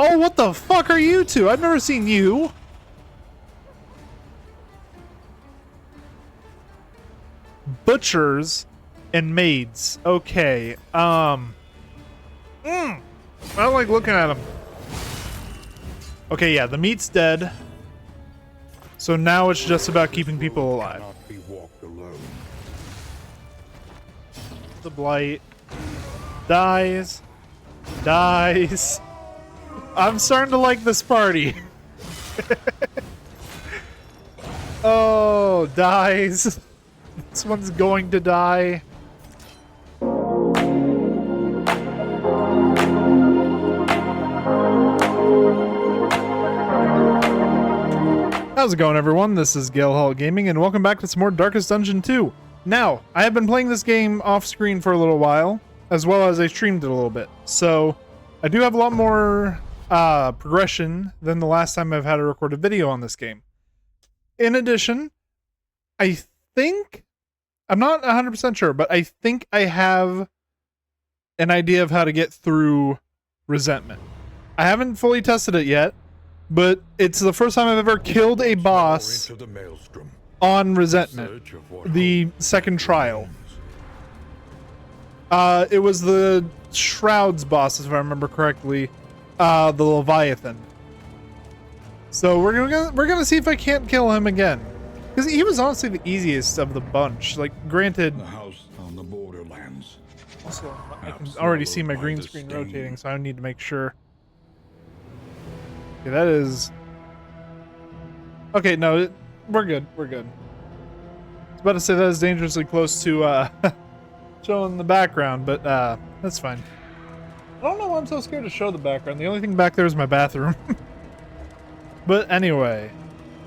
Oh, what the fuck are you two? I've never seen you. Butchers and maids. Okay. I don't like looking at them. Okay, yeah, the meat's dead. So now it's just about keeping people alive. The blight dies. I'm starting to like this party. Oh, dies. This one's going to die. How's it going, everyone? This is Gale Hall Gaming, and welcome back to some more Darkest Dungeon 2. Now, I have been playing this game off-screen for a little while, as well as I streamed it a little bit. So, I do have a lot more progression than the last time I've had a recorded video on this game. In addition, I think, I'm not 100% sure, but I think I have an idea of how to get through Resentment. I haven't fully tested it yet, but it's the first time I've ever killed a boss on Resentment, the second trial. It was the Shrouds boss, if I remember correctly, the Leviathan. So we're gonna see if I can't kill him again, because he was honestly the easiest of the bunch. Like, granted, the house on the borderlands. Also, I can already see my green screen rotating, so I need to make sure. Okay, that is... Okay, no, we're good. We're good. I was about to say that is dangerously close to showing the background, but that's fine. I don't know why I'm so scared to show the background. The only thing back there is my bathroom. But anyway.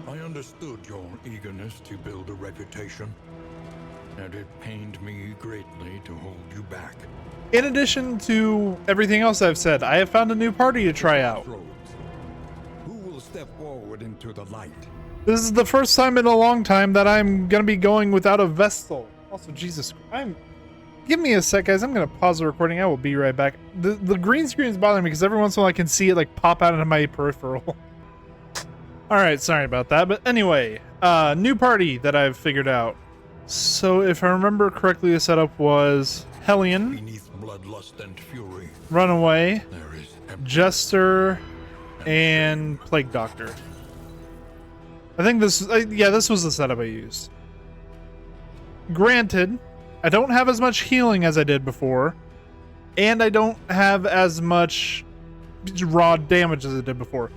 I understood your eagerness to build a reputation, and it pained me greatly to hold you back. In addition to everything else I've said, I have found a new party to try out. Who will step forward into the light? This is the first time in a long time that I'm gonna be going without a Vestal. Also, Jesus, give me a sec, guys. I'm gonna pause the recording. I will be right back. The green screen is bothering me because every once in a while I can see it like pop out into my peripheral. All right, sorry about that. But anyway, new party that I've figured out. So if I remember correctly, the setup was Hellion, beneath bloodlust and fury, Runaway, there is Jester, and Plague Doctor. I think this, yeah, this was the setup I used. Granted, I don't have as much healing as I did before, and I don't have as much raw damage as I did before.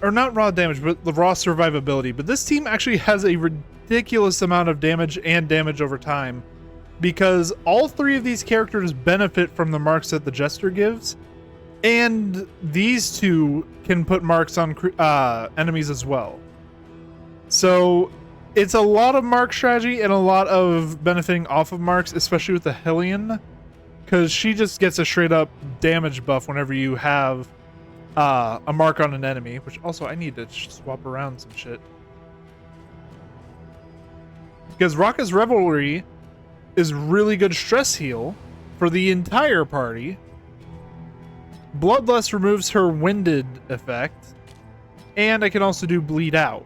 Or not raw damage, but the raw survivability. But this team actually has a ridiculous amount of damage and damage over time, because all three of these characters benefit from the marks that the Jester gives, and these two can put marks on enemies as well. So it's a lot of mark strategy and a lot of benefiting off of marks, especially with the Hellion, because she just gets a straight up damage buff whenever you have a mark on an enemy, which also I need to swap around some shit. Because Raka's Revelry is really good stress heal for the entire party. Bloodlust removes her winded effect, and I can also do bleed out,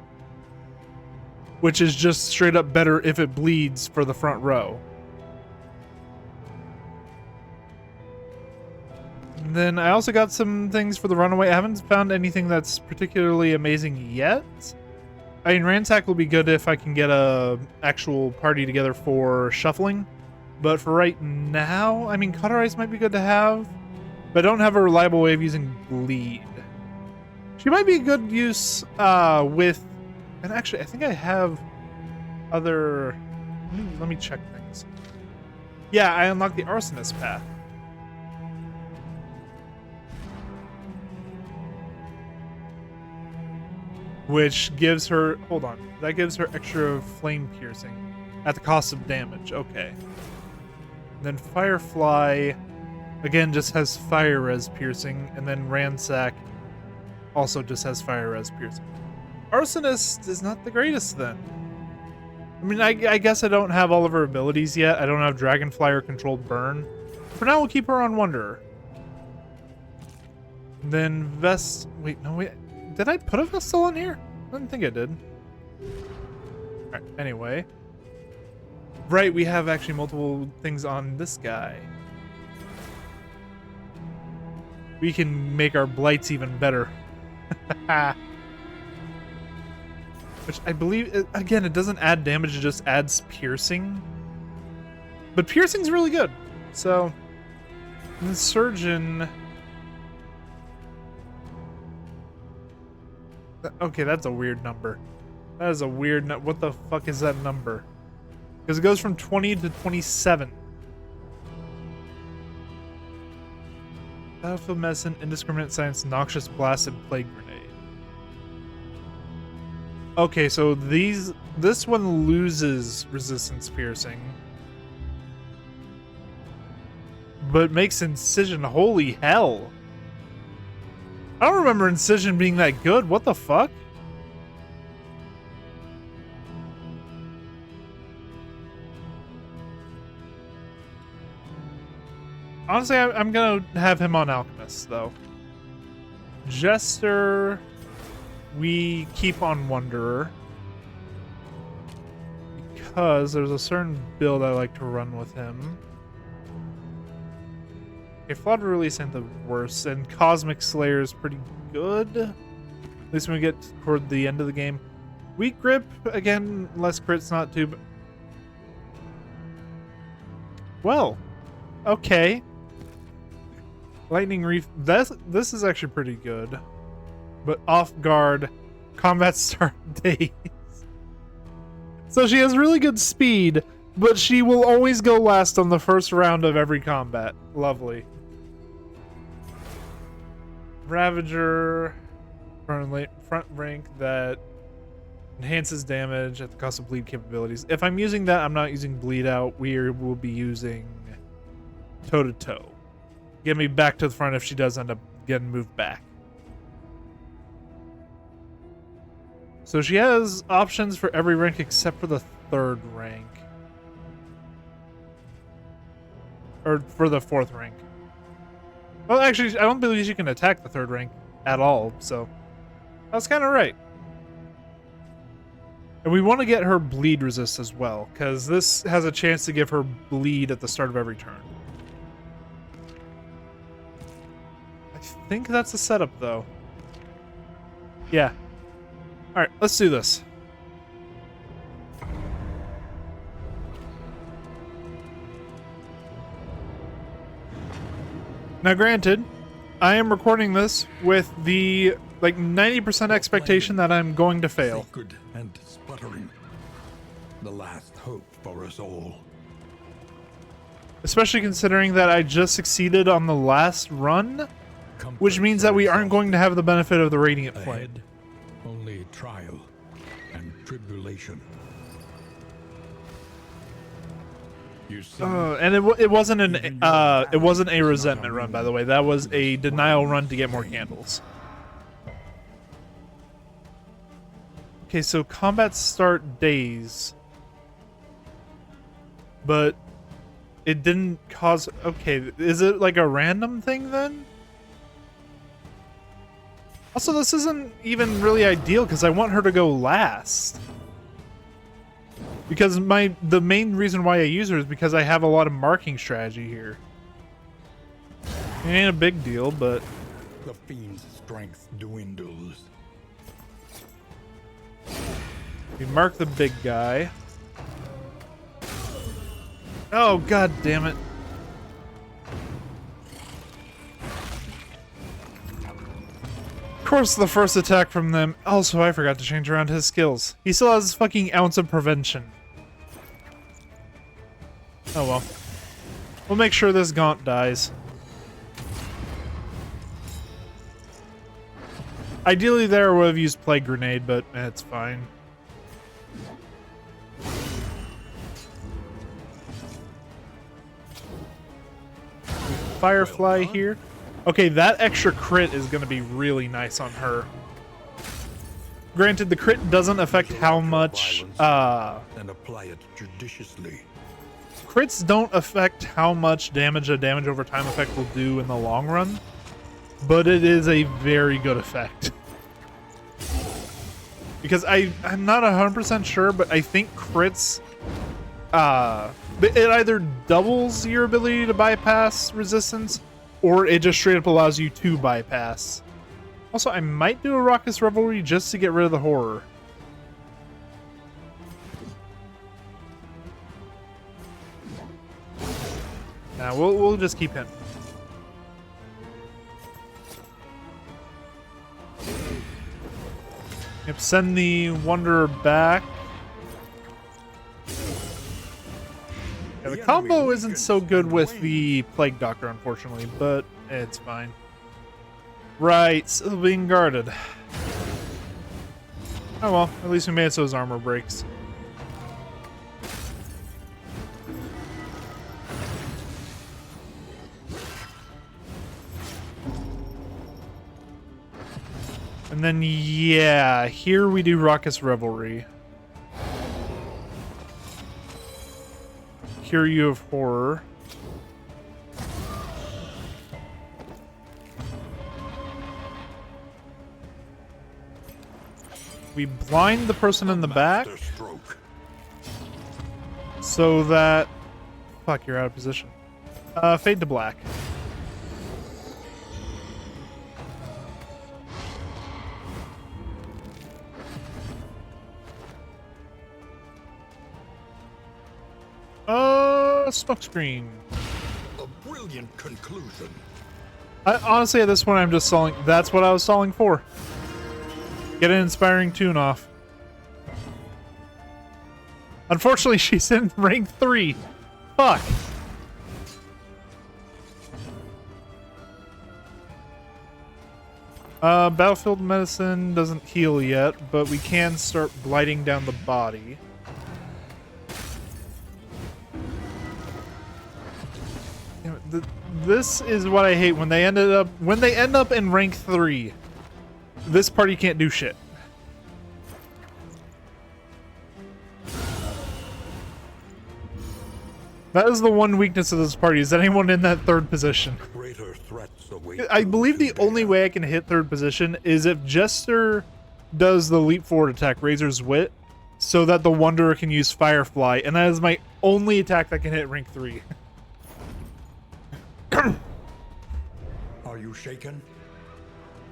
which is just straight up better if it bleeds for the front row. And then I also got some things for the Runaway. I haven't found anything that's particularly amazing yet. I mean, Ransack will be good if I can get a actual party together for shuffling. But for right now, I mean, Cauterize might be good to have, but I don't have a reliable way of using Bleed. She might be a good use with... And actually, I think I have other... Let me check things. Yeah, I unlocked the Arsonist path. Which gives her... Hold on. That gives her extra flame piercing at the cost of damage. Okay. Then Firefly, again, just has fire res piercing. And then Ransack also just has fire res piercing. Arsonist is not the greatest then. I mean, I guess I don't have all of her abilities yet. I don't have Dragonfly or Controlled Burn. For now, we'll keep her on Wanderer. Then vest. Wait, no, wait. Did I put a vestal on here? I didn't think I did. Alright, anyway. Right, we have actually multiple things on this guy. We can make our blights even better. Which I believe, again, it doesn't add damage, it just adds piercing. But piercing's really good. So, the surgeon... Okay, that's a weird number. That is a weird number. What the fuck is that number? Because it goes from 20 to 27. Battlefield medicine, indiscriminate science, noxious blast, and plague grenade. Okay, so this one loses resistance piercing, but makes incision. Holy hell! I don't remember incision being that good. What the fuck? Honestly, I'm gonna have him on Alchemist, though. Jester, we keep on Wanderer. Because there's a certain build I like to run with him. Okay, Flawed Release ain't the worst, and Cosmic Slayer is pretty good. At least when we get toward the end of the game. Weak Grip, again, less crits, not too... Well, okay. Lightning Reef, this is actually pretty good. But Off Guard, Combat Start Days. So she has really good speed, but she will always go last on the first round of every combat. Lovely. Ravager, front rank that enhances damage at the cost of bleed capabilities. If I'm using that, I'm not using bleed out. We will be using toe to toe. Get me back to the front if she does end up getting moved back. So she has options for every rank except for the 3rd rank. Or for the 4th rank. Well, actually, I don't believe she can attack the 3rd rank at all, so I was kind of right. And we want to get her bleed resist as well, because this has a chance to give her bleed at the start of every turn. I think that's the setup, though. Yeah. Alright, let's do this. Now, granted, I am recording this with the, 90% expectation that I'm going to fail. Sacred and sputtering. The last hope for us all. Especially considering that I just succeeded on the last run, which means that we aren't going to have the benefit of the Radiant Flame. Ahead, only trial and tribulation. You see, And it wasn't it wasn't a resentment run, by the way. That was a denial run to get more candles. Okay, so combat start days, but it didn't cause. Okay, is it like a random thing then? Also, this isn't even really ideal because I want her to go last. Because the main reason why I use her is because I have a lot of marking strategy here. It ain't a big deal, but the fiend's strength dwindles. we mark the big guy. Oh, god damn it. Of course, the first attack from them. Also, I forgot to change around his skills. He still has fucking ounce of prevention. Oh well. We'll make sure this Gaunt dies. Ideally, there I would have used Plague Grenade, but it's fine. Firefly here. Okay, that extra crit is going to be really nice on her. Granted, the crit doesn't affect how much... and apply it judiciously. Crits don't affect how much damage a damage over time effect will do in the long run. but it is a very good effect. Because I'm not 100% sure, but I think crits, it either doubles your ability to bypass resistance, or it just straight up allows you to bypass. Also, I might do a Raucous Revelry just to get rid of the horror. Nah, we'll just keep him. Yep, send the Wanderer back. Yeah, the combo isn't so good with the Plague Doctor, unfortunately, but it's fine. Right, still being guarded. Oh well, at least we made it so his armor breaks. And then, yeah, here we do Raucous Revelry. Cure you of Horror. We blind the person in the back. So that... Fuck, you're out of position. Fade to black. Smokescreen. A brilliant conclusion. Honestly, at this point, I'm just stalling. That's what I was stalling for. Get an inspiring tune off. Unfortunately, she's in rank 3. Fuck. Battlefield Medicine doesn't heal yet, but we can start blighting down the body. This is what I hate when they end up in rank 3. This party can't do shit. That is the one weakness of this party, is anyone in that third position. Greater threats await. I believe the only way I can hit third position is if Jester does the leap forward attack, Razor's Wit, so that the Wanderer can use Firefly, and that is my only attack that can hit rank 3. Are you shaken?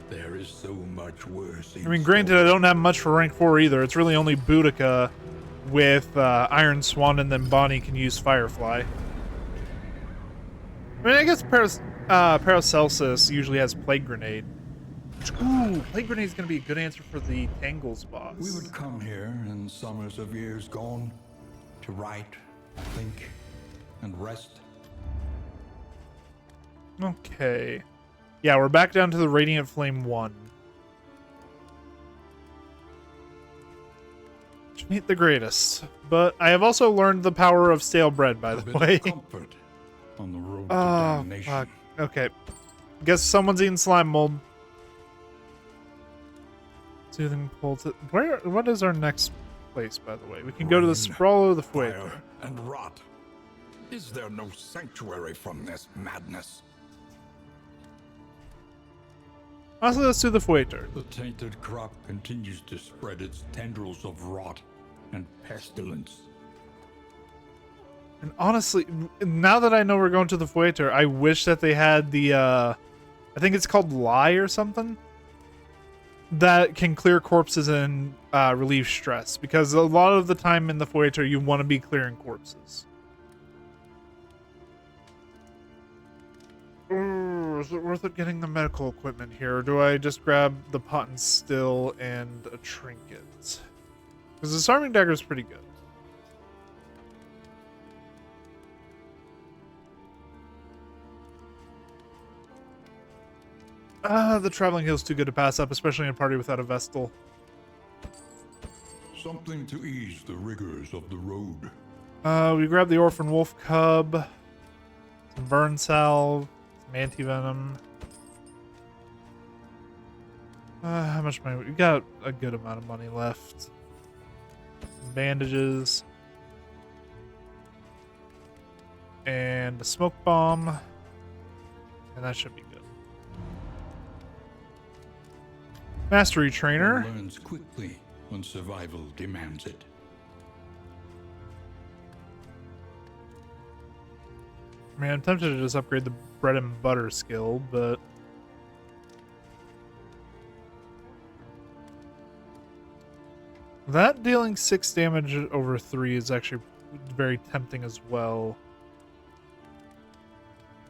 There is so much worse. I mean, granted, I don't have much for rank 4 either. It's really only Boudica with Iron Swan, and then Bonnie can use Firefly. I mean, I guess Paracelsus usually has Plague Grenade. Ooh, Plague Grenade is going to be a good answer for the Tangles boss. We would come here in summers of years gone to write, think, and rest. Okay. Yeah, we're back down to the Radiant Flame 1. Which ain't the greatest. But I have also learned the power of stale bread, by the way. Comfort on the road to Oh, damnation. fuck. Okay. Guess someone's eating slime mold. Soothing pulse. What is our next place, by the way? We can go to the Sprawl of the Fuego. Fire and rot. Is there no sanctuary from this madness? Honestly, let's do the Fueter. The tainted crop continues to spread its tendrils of rot and pestilence. And honestly, now that I know we're going to the Fueter, I wish that they had the, I think it's called Lie or something, that can clear corpses and relieve stress. Because a lot of the time in the Fueter, you want to be clearing corpses. Is it worth it getting the medical equipment here, or do I just grab the pot and still and a trinket? Because the Disarming Dagger is pretty good. The Traveling Heal's too good to pass up, especially in a party without a Vestal. Something to ease the rigors of the road. We grab the Orphan Wolf Cub, some Burn Salve, some Anti-Venom. How much money? We got a good amount of money left. Some bandages. And a smoke bomb. And that should be good. Mastery One trainer. learns quickly when survival demands it. I mean, I'm tempted to just upgrade the bread and butter skill, but that dealing 6 damage over 3 is actually very tempting as well.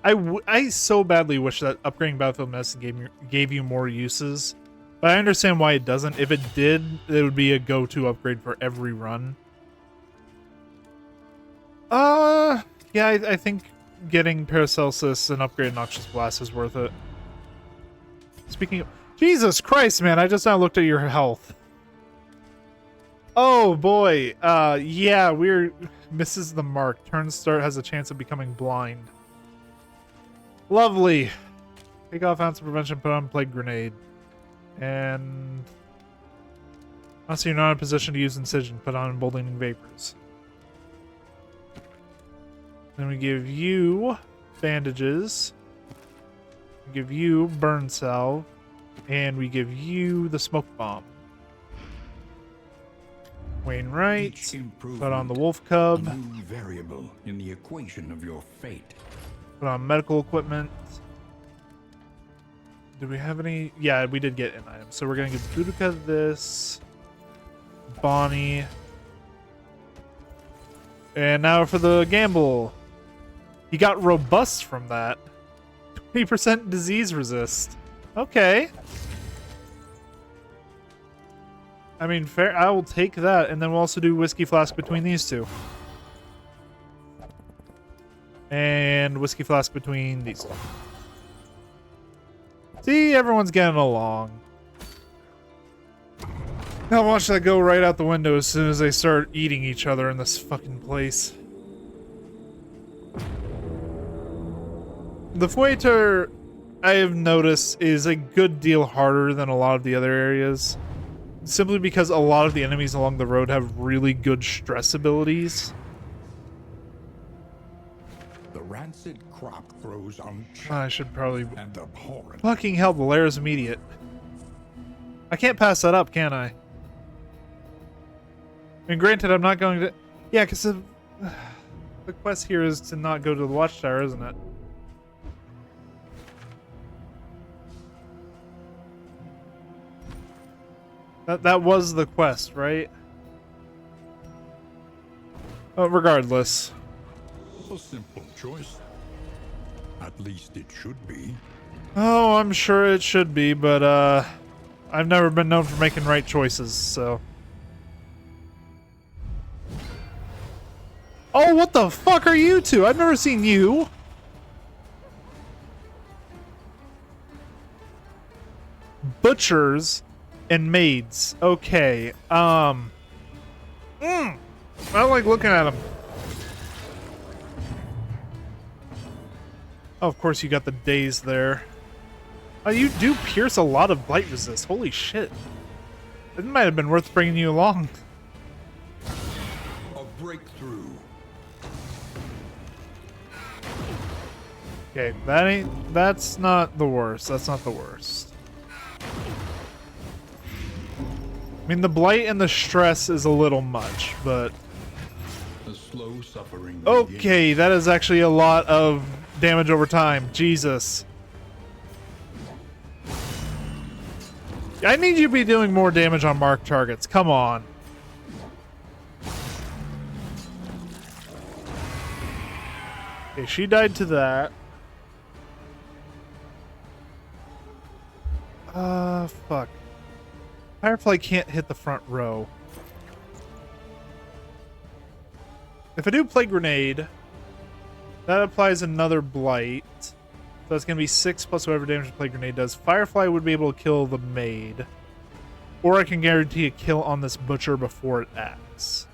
I so badly wish that upgrading Battlefield Medicine gave you more uses, but I understand why it doesn't. If it did, it would be a go-to upgrade for every run. Yeah, I think getting Paracelsus and upgrade Noxious Blast is worth it. Speaking of... Jesus Christ, man, I just now looked at your health. Oh, boy. Yeah, we're... Misses the mark. Turn start has a chance of becoming blind. Lovely. Take off ounce of prevention, put on plague grenade. And... Once you're not in a position to use incision, put on emboldening vapors. Then we give you bandages. We give you burn salve. And we give you the smoke bomb. Wainwright. Put on the wolf cub. A new variable in the equation of your fate. Put on medical equipment. Do we have any? Yeah, we did get an item. So we're going to give Boudica this. Bonnie. And now for the gamble. He got robust from that. 20% disease resist. Okay. I mean, fair. I will take that. And then we'll also do Whiskey Flask between these two. And Whiskey Flask between these two. See, everyone's getting along. Now watch that go right out the window as soon as they start eating each other in this fucking place. The Fouetter, I have noticed, is a good deal harder than a lot of the other areas. Simply because a lot of the enemies along the road have really good stress abilities. The rancid crop grows unchecked. I should probably... And abhorrent. Fucking hell, the lair is immediate. I can't pass that up, can I? I mean, granted, I'm not going to... Yeah, because the quest here is to not go to the watchtower, isn't it? That was the quest, right? Oh, regardless. A simple choice. At least it should be. Oh, I'm sure it should be, but I've never been known for making right choices, so... Oh, what the fuck are you two? I've never seen you. Butchers and maids. Okay. I don't like looking at them. Oh, of course you got the daze there. Oh, you do pierce a lot of blight resist. Holy shit. It might have been worth bringing you along. A breakthrough. Okay, that's not the worst. That's not the worst. I mean, the blight and the stress is a little much, but... The slow suffering. Okay, that is actually a lot of damage over time. Jesus. I need you to be doing more damage on marked targets. Come on. Okay, she died to that. Fuck. Firefly can't hit the front row. If I do Plague Grenade, that applies another Blight. So that's going to be 6 plus whatever damage the Plague Grenade does. Firefly would be able to kill the maid. Or I can guarantee a kill on this Butcher before it acts.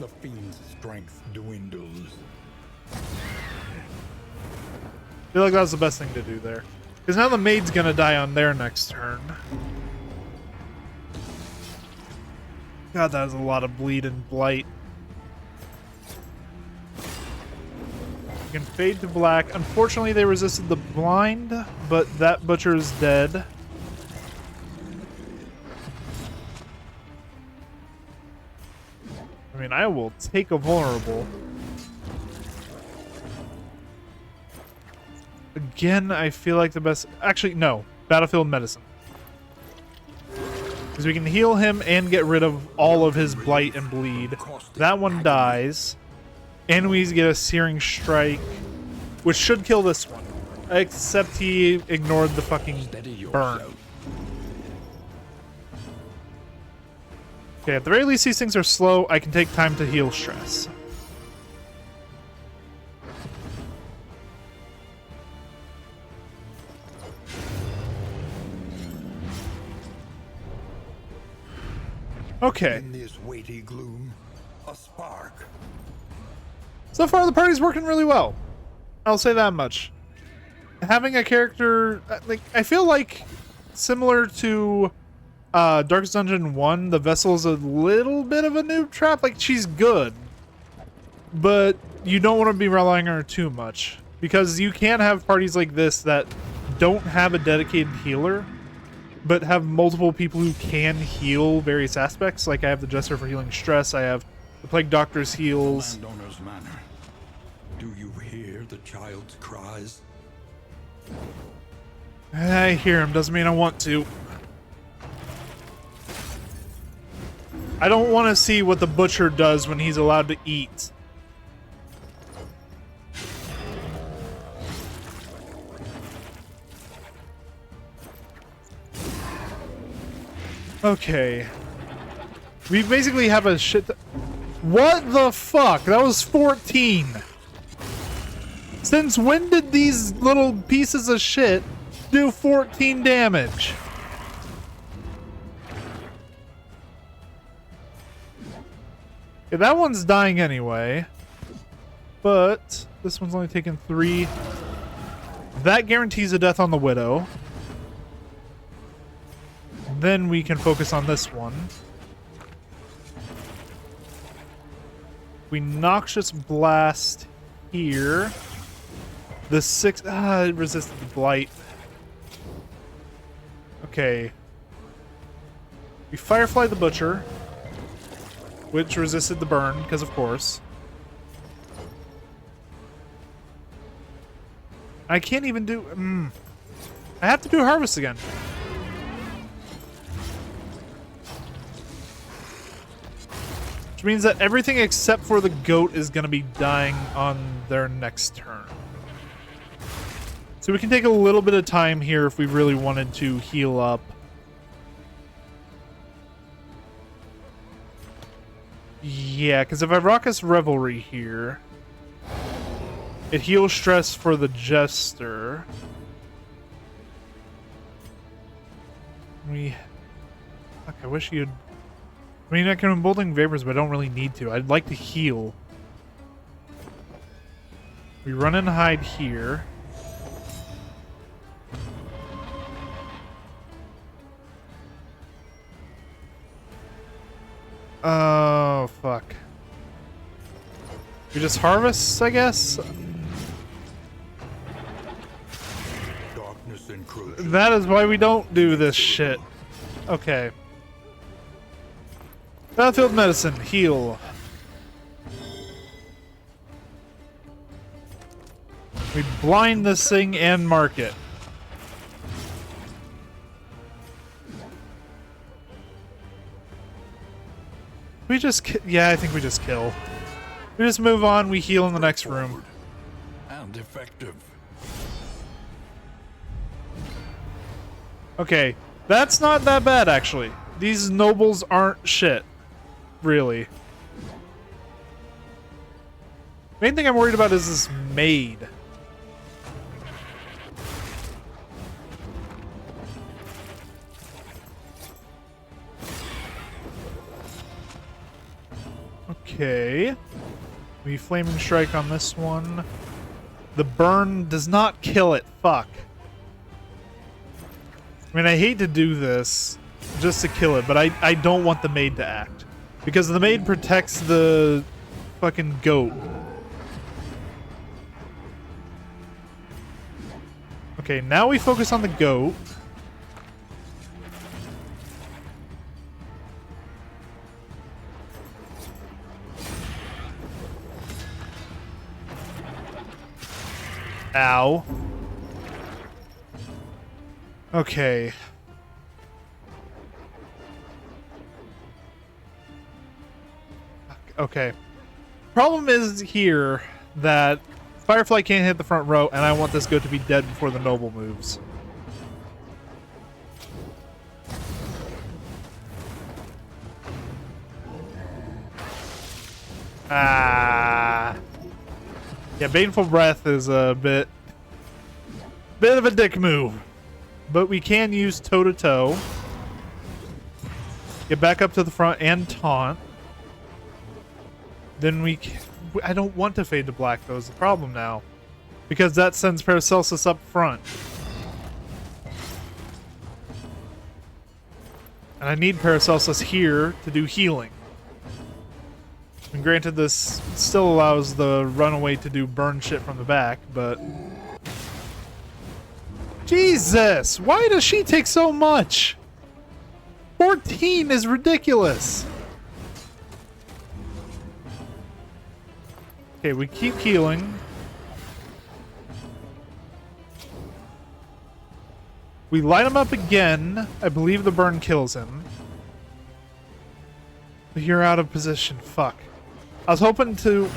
The fiend's strength dwindles. I feel like that was the best thing to do there. Because now the maid's going to die on their next turn. God, that was a lot of bleed and blight. You can fade to black. Unfortunately, they resisted the blind, but that butcher is dead. I mean, I will take a vulnerable. Again, I feel like the best... Actually, no. Battlefield medicine. Because we can heal him and get rid of all of his blight and bleed. That one dies. And we get a searing strike, which should kill this one. Except he ignored the fucking burn. Okay, at the very least, these things are slow. I can take time to heal stress. Okay. In this weighty gloom, a spark. So far, the party's working really well. I'll say that much. Having a character, like, I feel like similar to Darkest Dungeon 1, the Vessel's a little bit of a noob trap. Like, she's good, but you don't want to be relying on her too much, because you can have parties like this that don't have a dedicated healer, but have multiple people who can heal various aspects. Like, I have the Jester for healing stress, I have the Plague Doctor's heals. Landowner's manor. Do you hear the child's cries? I hear him, doesn't mean I want to. I don't want to see what the butcher does when he's allowed to eat. Okay. We basically have a shit... What the fuck? That was 14. Since when did these little pieces of shit do 14 damage? Okay, that one's dying anyway. But this one's only taken 3. That guarantees a death on the Widow. Then we can focus on this one. We Noxious Blast here. The 6... it resisted the Blight. Okay. We Firefly the Butcher, which resisted the burn, because of course. I can't even do... I have to do Harvest again. Which means that everything except for the goat is going to be dying on their next turn. So we can take a little bit of time here if we really wanted to heal up. Yeah, because if I Raucous Revelry here, it heals stress for the Jester. Fuck, I wish you'd... I mean, I can Emboldening Vapors, but I don't really need to. I'd like to heal. We run and hide here. Oh, fuck. We just harvest, I guess? Darkness encroaches. That is why we don't do this shit. Okay. Battlefield Medicine, heal. We blind this thing and mark it. We just... Yeah, I think we just kill. We just move on, we heal in the next room. And effective. Okay, that's not that bad, actually. These nobles aren't shit. Really. Main thing I'm worried about is this maid. Okay. We Flaming Strike on this one. The burn does not kill it. Fuck. I mean, I hate to do this just to kill it, but I don't want the maid to act. Because the maid protects the fucking goat. Okay, now we focus on the goat. Ow. Okay. Okay. Problem is here that Firefly can't hit the front row, and I want this goat to be dead before the noble moves. Ah. Yeah, Baneful Breath is a bit of a dick move. But we can use toe-to-toe. Get back up to the front and taunt. Then we can... I don't want to fade to black, though, is the problem now. Because that sends Paracelsus up front. And I need Paracelsus here to do healing. And granted, this still allows the runaway to do burn shit from the back, but... Jesus! Why does she take so much? 14 is ridiculous! Okay, we keep healing. We light him up again. I believe the burn kills him. But you're out of position. Fuck. I was hoping to...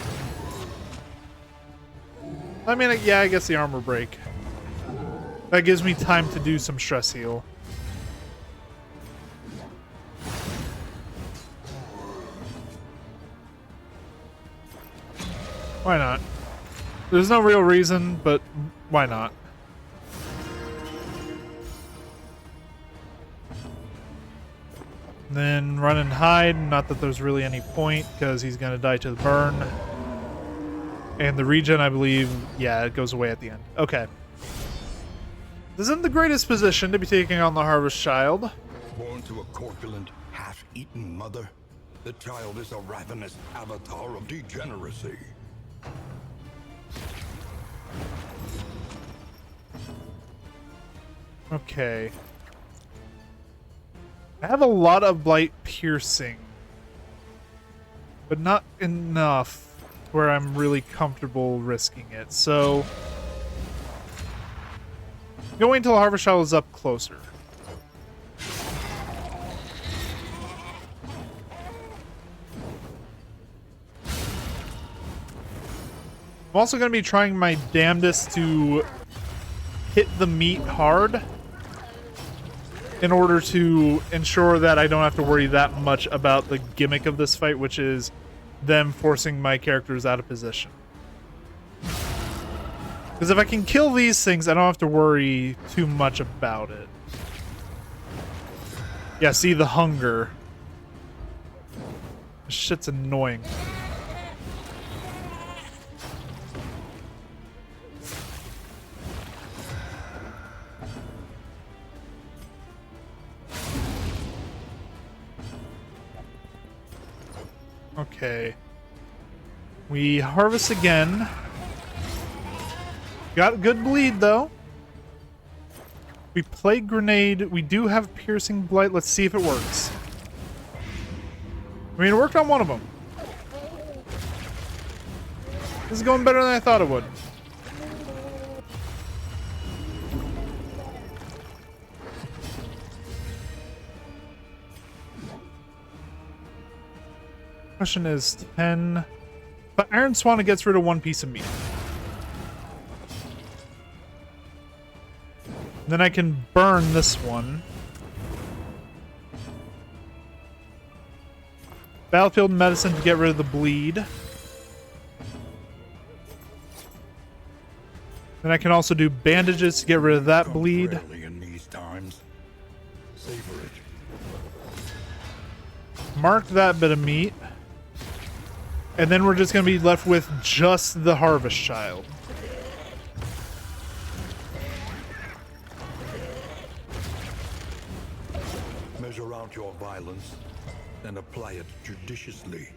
I mean, yeah, I guess the armor break. That gives me time to do some stress heal. Why not? There's no real reason, but why not? Then run and hide. Not that there's really any point, because he's going to die to the burn. And the regen, I believe, yeah, it goes away at the end. Okay. This isn't the greatest position to be taking on the Harvest Child. Born to a corpulent, half-eaten mother, the child is a ravenous avatar of degeneracy. Okay. I have a lot of blight piercing, but not enough where I'm really comfortable risking it. So, going until Harvest Child is up closer. I'm also going to be trying my damnedest to hit the meat hard in order to ensure that I don't have to worry that much about the gimmick of this fight, which is them forcing my characters out of position. Because if I can kill these things, I don't have to worry too much about it. Yeah, see the hunger. This shit's annoying. Okay. We harvest again. Got good bleed, though. We play grenade. We do have piercing blight. Let's see if it works. I mean, it worked on one of them. This is going better than I thought it would. Question is 10. But Iron Swan gets rid of one piece of meat. Then I can burn this one. Battlefield medicine to get rid of the bleed. Then I can also do bandages to get rid of that bleed. In these times. Savor it. Mark that bit of meat. And then we're just going to be left with just the Harvest Child. Measure out your violence and apply it judiciously.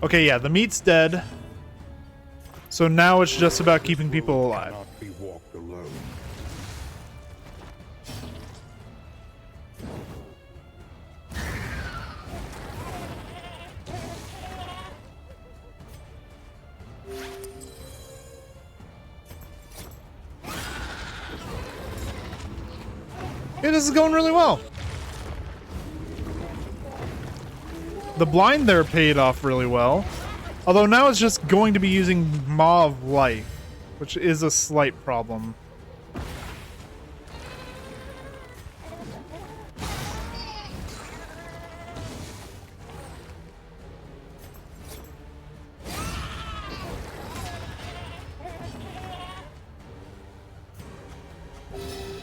Okay, yeah, the meat's dead. So now it's just about keeping people alive. Cannot be walked alone. Yeah, this is going really well. The blind there paid off really well. Although now it's just going to be using Maw of Life, which is a slight problem.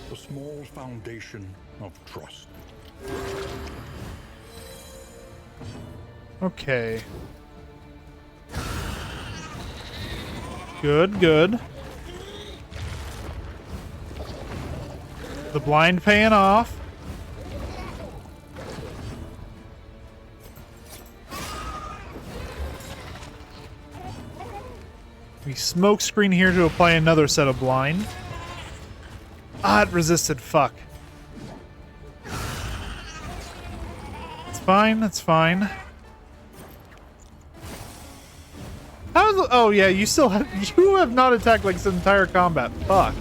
The small foundation of trust. Okay. Good, good. The blind paying off. We smoke screen here to apply another set of blind. Ah, it resisted. Fuck. It's fine. It's fine. How's the, oh yeah, you still have you have not attacked like this entire combat. Fuck.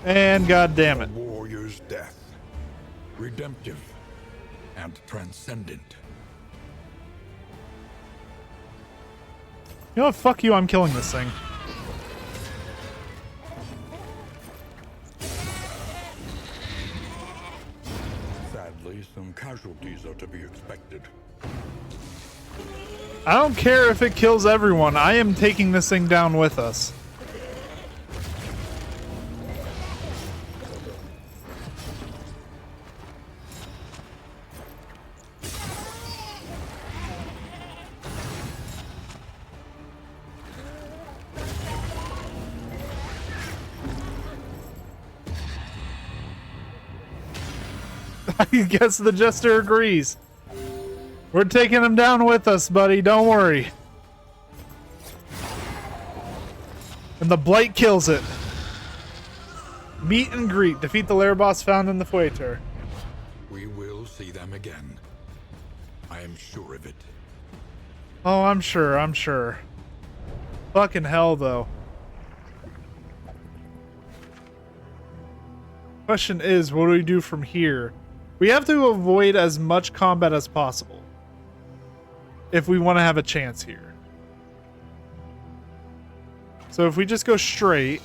And god damn it. A warrior's death. Redemptive and transcendent. You know what? Fuck you, I'm killing this thing. Sadly, some casualties are to be expected. I don't care if it kills everyone. I am taking this thing down with us. I guess the jester agrees. We're taking him down with us, buddy. Don't worry. And the blight kills it. Meet and greet. Defeat the lair boss found in the Fueter. We will see them again. I am sure of it. Oh, I'm sure. I'm sure. Fucking hell, though. Question is, what do we do from here? We have to avoid as much combat as possible if we want to have a chance here. So if we just go straight...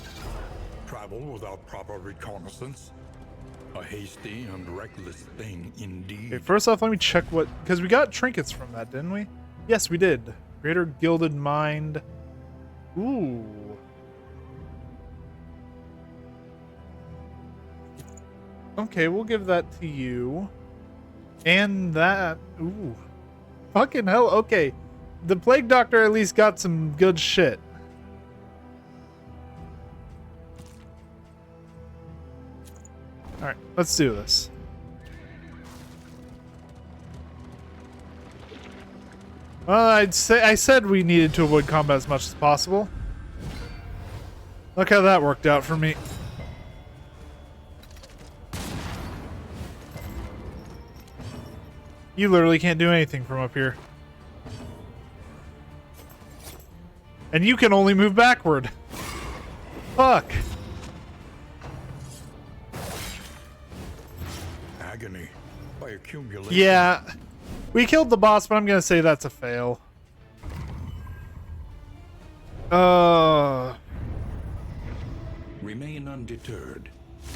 Travel without proper reconnaissance? A hasty and reckless thing indeed. Okay, first off, let me check what... Because we got trinkets from that, didn't we? Yes, we did. Greater Gilded Mind. Ooh. Okay, we'll give that to you. And that... Ooh. Fucking hell, okay. The Plague Doctor at least got some good shit. Alright, let's do this. Well, I said we needed to avoid combat as much as possible. Look how that worked out for me. You literally can't do anything from up here. And you can only move backward. Fuck. Agony by accumulation. Yeah. We killed the boss, but I'm gonna say that's a fail. Remain undeterred,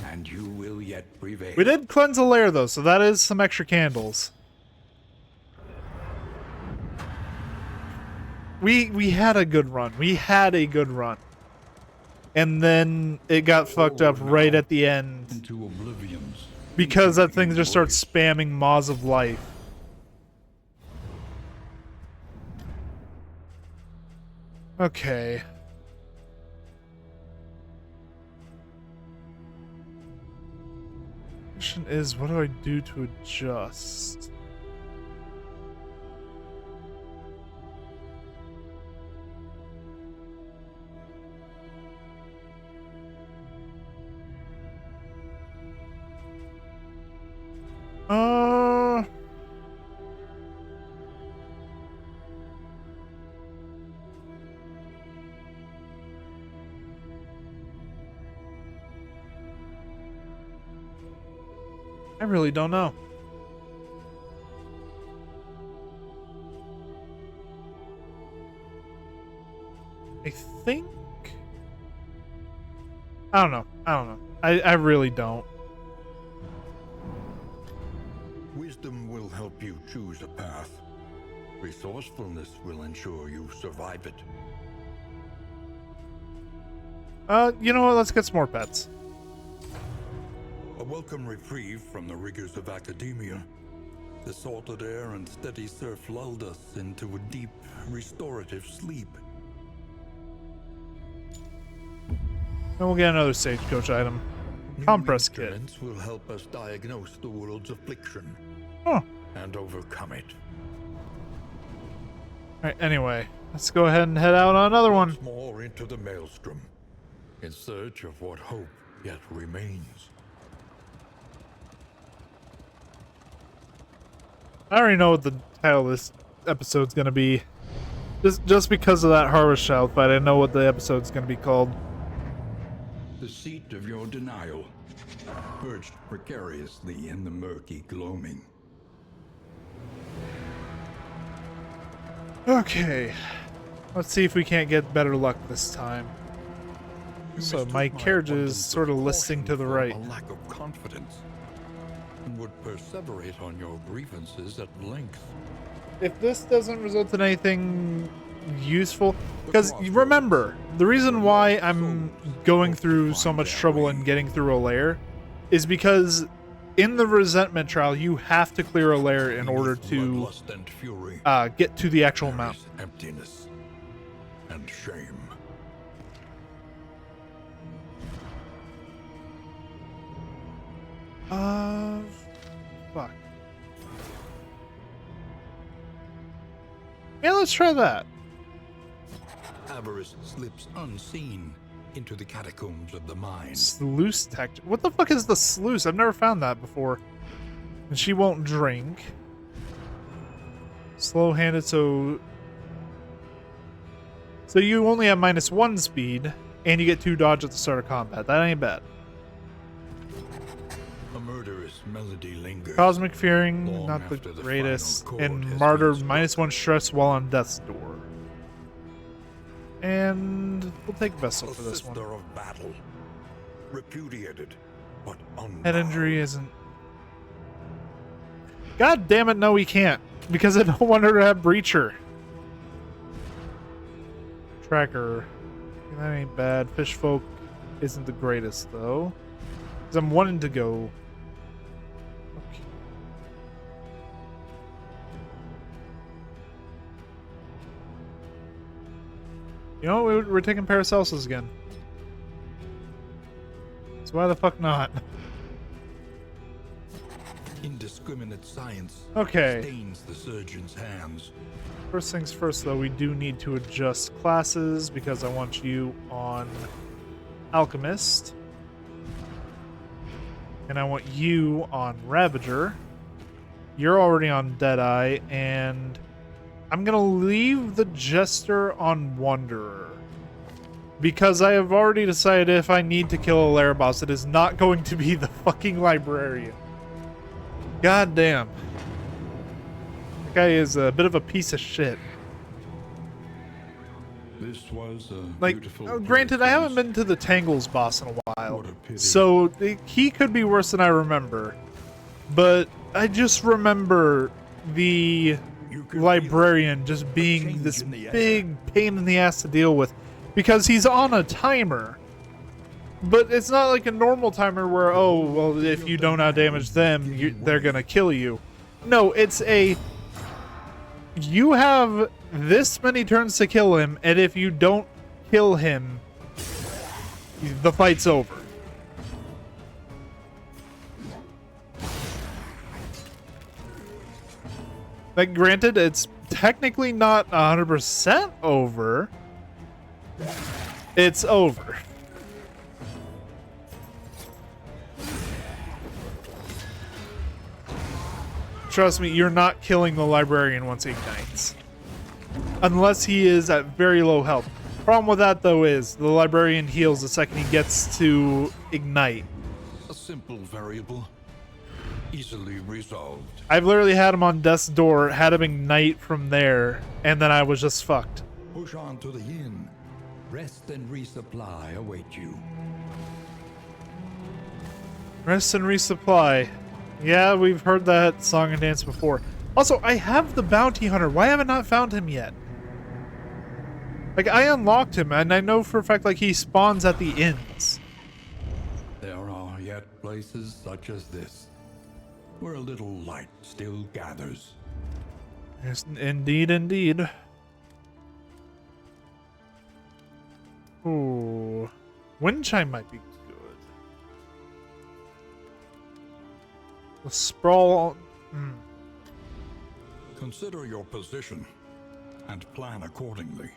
and you will yet prevail. We did cleanse a lair though, so that is some extra candles. We had a good run. We had a good run. And then it got fucked up right at the end. Into oblivions. Because that thing just starts spamming Maws of Life. Okay. Question is, what do I do to adjust? I really don't know. I think... I don't know. I really don't. Wisdom will help you choose a path. Resourcefulness will ensure you survive it. You know what? Let's get some more pets. A welcome reprieve from the rigors of academia. The salted air and steady surf lulled us into a deep, restorative sleep. And we'll get another stagecoach item. Compress kit. Instruments will help us diagnose the world's affliction. Huh. And overcome it. Alright, anyway. Let's go ahead and head out on another one. Once more into the maelstrom, in search of what hope yet remains. I already know what the title of this episode's gonna be. Just because of that Harvest Child fight, I know what the episode's gonna be called. The seat of your denial, perched precariously in the murky gloaming. Okay. Let's see if we can't get better luck this time. So my carriage is sort of listing to the right. A lack of confidence, and would perseverate on your grievances at length. If this doesn't result in anything useful, because remember, the reason why I'm going through so much trouble and getting through a lair is because in the resentment trial you have to clear a lair in order to get to the actual mountain. Emptiness and shame. Fuck. Yeah, let's try that. Avarice slips unseen into the catacombs of the mind. Sluice tech. What the fuck is the sluice? I've never found that before. And she won't drink. Slow-handed, so you only have -1 speed, and you get 2 dodge at the start of combat. That ain't bad. A murderous melody lingers. Cosmic Fearing, long not the after the greatest. final chord And has Martyr, been -1 stress while on death's door. And we'll take Vessel for this one. Sister of battle, repudiated, but unbound. Head injury isn't... God damn it, no we can't. Because I don't want her to have Breacher. Tracker. That ain't bad. Fishfolk isn't the greatest, though. Because I'm wanting to go... Okay. You know, we're taking Paracelsus again. So why the fuck not? Indiscriminate science Okay. stains the surgeon's hands. First things first, though, we do need to adjust classes because I want you on Alchemist. And I want you on Ravager. You're already on Deadeye, and I'm going to leave the Jester on Wanderer. Because I have already decided if I need to kill a lair boss, it is not going to be the fucking Librarian. God damn. That guy is a bit of a piece of shit. This was a Like, beautiful granted, I haven't been to the Tangles boss in a while, so he could be worse than I remember. But I just remember the Librarian just being this big pain in the ass to deal with, because he's on a timer. But it's not like a normal timer where, oh, well, if you don't outdamage them, they're gonna kill you. No, it's a... You have this many turns to kill him, and if you don't kill him, the fight's over. Like, granted, it's technically not 100% over. It's over. Trust me, you're not killing the Librarian once he ignites. Unless he is at very low health. Problem with that, though, is the Librarian heals the second he gets to ignite. A simple variable. Easily resolved. I've literally had him on death's door, had him ignite from there, and then I was just fucked. Push on to the inn. Rest and resupply await you. Rest and resupply. Yeah, we've heard that song and dance before. Also, I have the bounty hunter. Why have I not found him yet? Like, I unlocked him, and I know for a fact, like, he spawns at the inns. There are yet places such as this, where a little light still gathers. Yes, indeed, indeed. Ooh. Wind chime might be good. The sprawl... Consider your position and plan accordingly.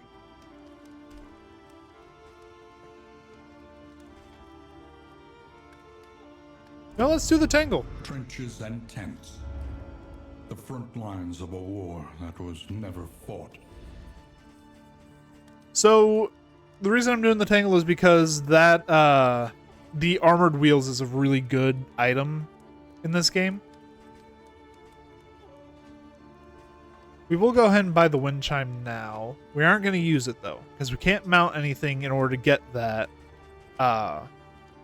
Now let's do the tangle. Trenches and tents. The front lines of a war that was never fought. So, the reason I'm doing the tangle is because that, the armored wheels is a really good item in this game. We will go ahead and buy the wind chime now. We aren't going to use it, though, because we can't mount anything in order to get that,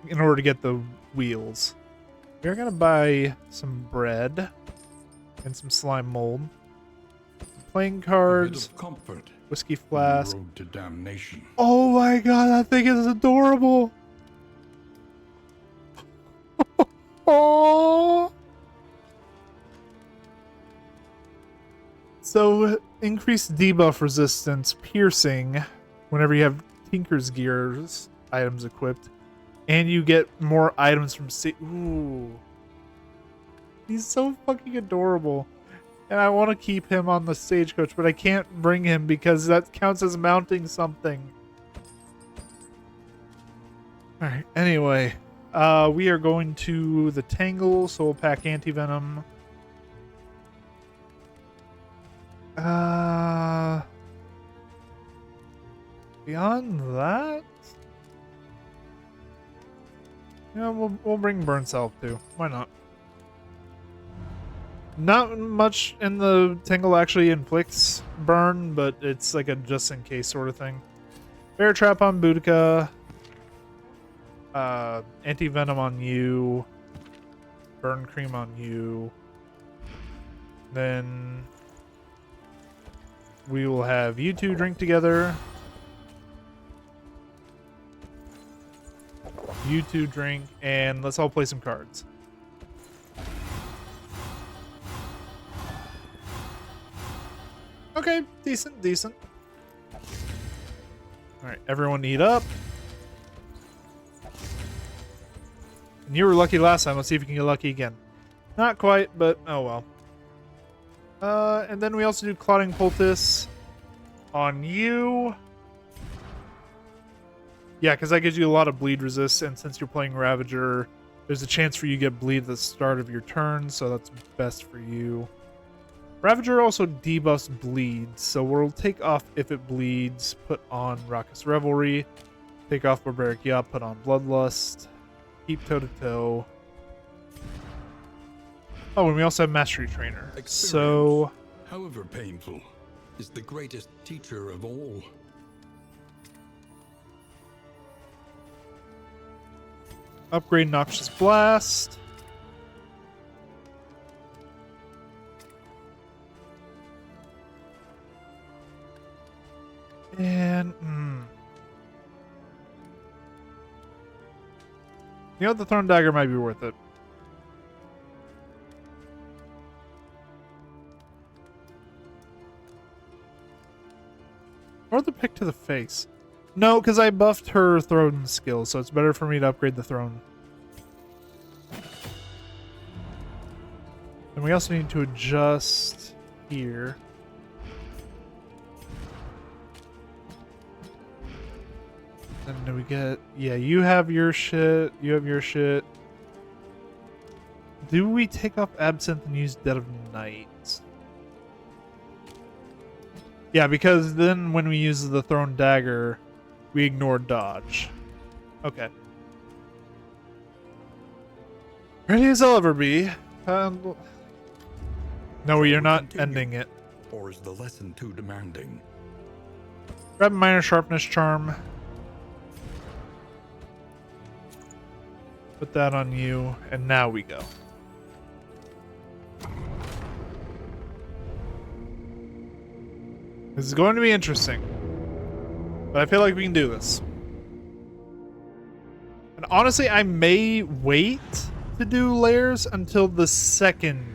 in order to get the wheels. We're going to buy some bread and some slime mold. Playing cards. A bit of comfort. Whiskey flask. Road to damnation. Oh my god, that thing is adorable. Oh. So, increased debuff resistance, piercing, whenever you have Tinker's Gears items equipped, and you get more items from Ooh. He's so fucking adorable. And I want to keep him on the stagecoach, but I can't bring him because that counts as mounting something. Alright, anyway. We are going to the Tangle, so we'll pack anti-venom. Beyond that? Yeah, we'll bring Burn Self too. Why not? Not much in the Tangle actually inflicts burn, but it's like a just in case sort of thing. Bear Trap on Boudica. Anti-Venom on you. Burn Cream on you. Then we will have you two drink together. You two drink, and let's all play some cards. Okay, decent, decent. Alright, everyone eat up. And you were lucky last time. Let's see if you can get lucky again. Not quite, but oh well. And then we also do Clotting Poultice on you. Yeah, because that gives you a lot of bleed resist, and since you're playing Ravager, there's a chance for you to get bleed at the start of your turn, so that's best for you. Ravager also debuffs bleed, so we'll take off if it bleeds, put on Raucous Revelry, take off Barbaric Yacht, put on Bloodlust, keep Toe to Toe. Oh, and we also have Mastery Trainer. So, however painful, is the greatest teacher of all. upgrade Noxious Blast. And, you know, the Thorn Dagger might be worth it. Or the pick to the face. No, because I buffed her throne skill, so it's better for me to upgrade the throne. And we also need to adjust here. And do we get... Yeah, you have your shit. You have your shit. Do we take off Absinthe and use Dead of Night? Yeah, because then when we use the Thrown Dagger, we ignore dodge. Okay. Ready as I'll ever be. No, you're not Continue. ending it. Or is the lesson too demanding? Grab a minor sharpness charm. Put that on you, and now we go. This is going to be interesting. But I feel like we can do this. And honestly, I may wait to do layers until the second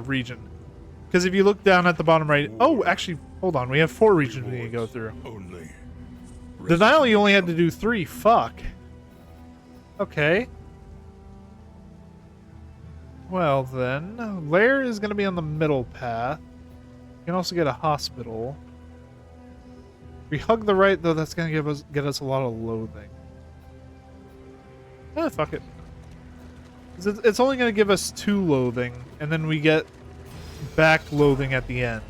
region. Because if you look down at the bottom right... Oh, actually, hold on. We have 4 regions we need to go through. Only. Denial, you only had to do 3. Fuck. Okay. Well, then. Lair is going to be on the middle path. You can also get a hospital. If we hug the right, though, that's going to get us a lot of loathing. Fuck it. It's only going to give us 2 loathing, and then we get back loathing at the end.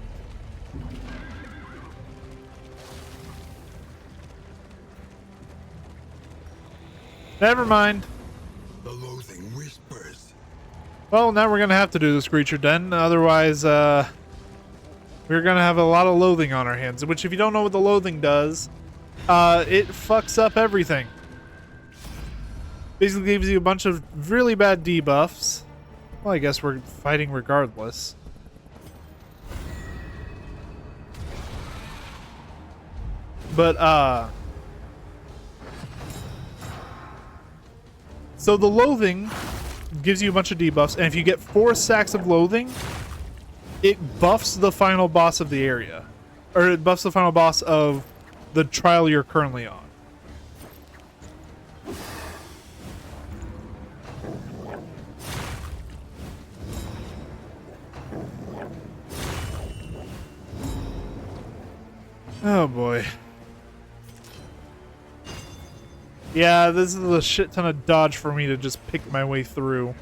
Never mind. The loathing whispers. Well, now we're going to have to do this creature den. Otherwise, we're going to have a lot of loathing on our hands. Which, if you don't know what the loathing does, it fucks up everything. Basically gives you a bunch of really bad debuffs. Well, I guess we're fighting regardless. But, so the loathing gives you a bunch of debuffs, and if you get 4 stacks of loathing, it buffs the final boss of the area. Or it buffs the final boss of the trial you're currently on. Oh boy. Yeah, this is a shit ton of dodge for me to just pick my way through.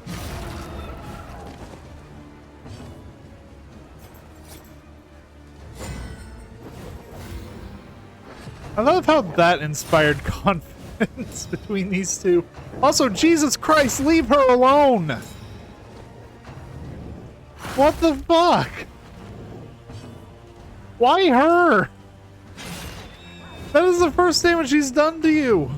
I love how that inspired confidence between these two. Also, Jesus Christ, leave her alone! What the fuck? Why her? That is the first damage she's done to you.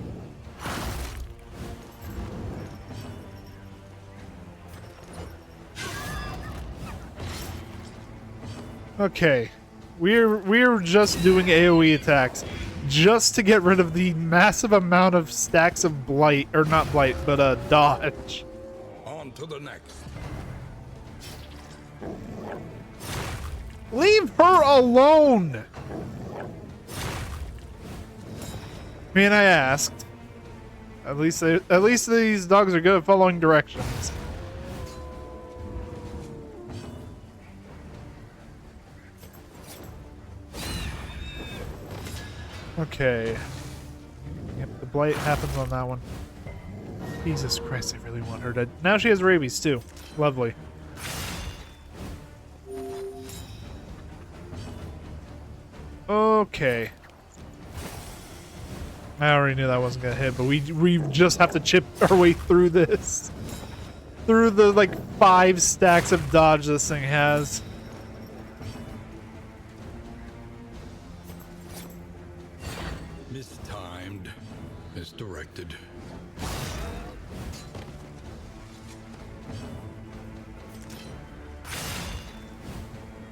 Okay. We're just doing AoE attacks just to get rid of the massive amount of stacks of blight, or not blight, but dodge. On to the next. Leave her alone. I mean, I asked. At least these dogs are good at following directions. Okay. Yep, the blight happens on that one. Jesus Christ, I really want her dead. Now she has rabies too. Lovely. Okay. I already knew that wasn't gonna hit, but we just have to chip our way through this. Through the like 5 stacks of dodge this thing has. Mistimed. Misdirected.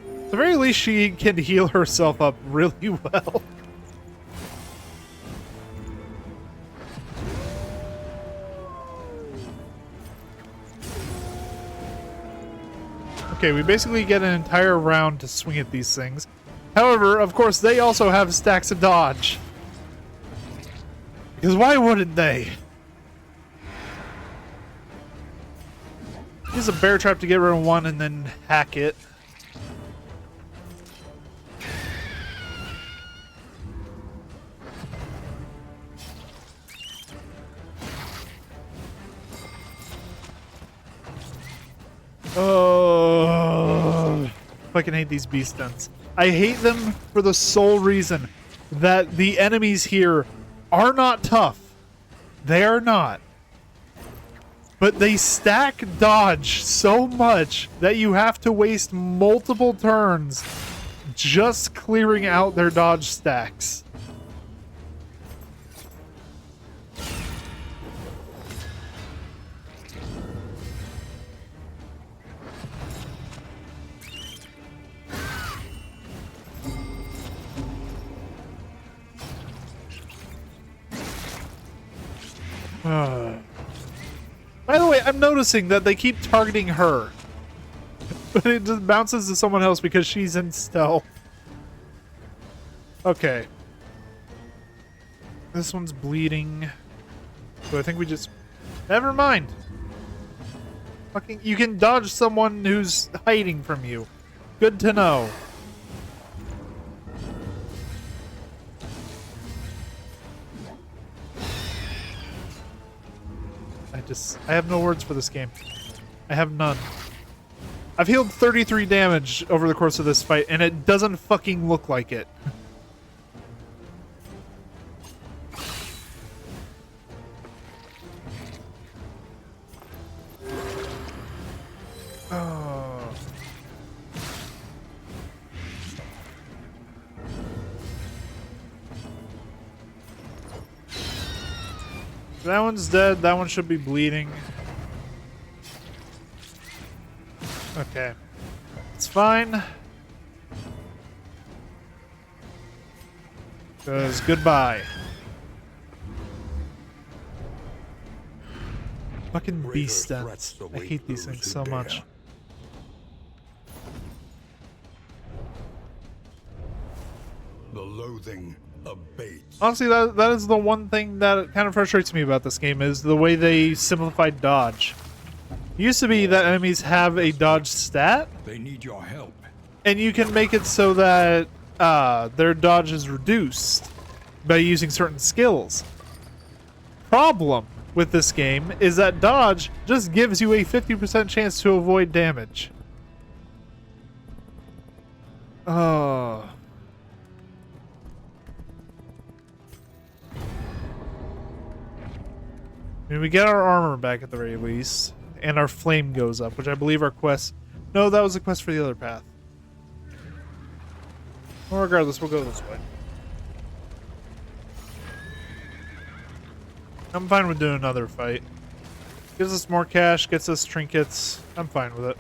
At the very least, she can heal herself up really well. Okay, we basically get an entire round to swing at these things. However, of course, they also have stacks of dodge. Because why wouldn't they? Use a bear trap to get rid of one and then hack it. Oh, fucking hate these beast stunts. I hate them for the sole reason that the enemies here are not tough. They are not. But they stack dodge so much that you have to waste multiple turns just clearing out their dodge stacks. By the way, I'm noticing that they keep targeting her. But it just bounces to someone else because she's in stealth. Okay. This one's bleeding. So I think we just... Never mind. Fucking, you can dodge someone who's hiding from you. Good to know. I have no words for this game. I have none. I've healed 33 damage over the course of this fight, and it doesn't fucking look like it. Oh. That one's dead. That one should be bleeding. Okay. It's fine. Because goodbye. Fucking beast stats. I hate these things so much. The loathing abates. Honestly, that is the one thing that kind of frustrates me about this game, is the way they simplified dodge. It used to be that enemies have a dodge stat, They need your help. and you can make it so that their dodge is reduced by using certain skills. Problem with this game is that dodge just gives you a 50% chance to avoid damage. Oh. I mean, we get our armor back at the very least, and our flame goes up, which I believe our quest... No, that was a quest for the other path. Well, regardless, we'll go this way. I'm fine with doing another fight. Gives us more cash, gets us trinkets. I'm fine with it.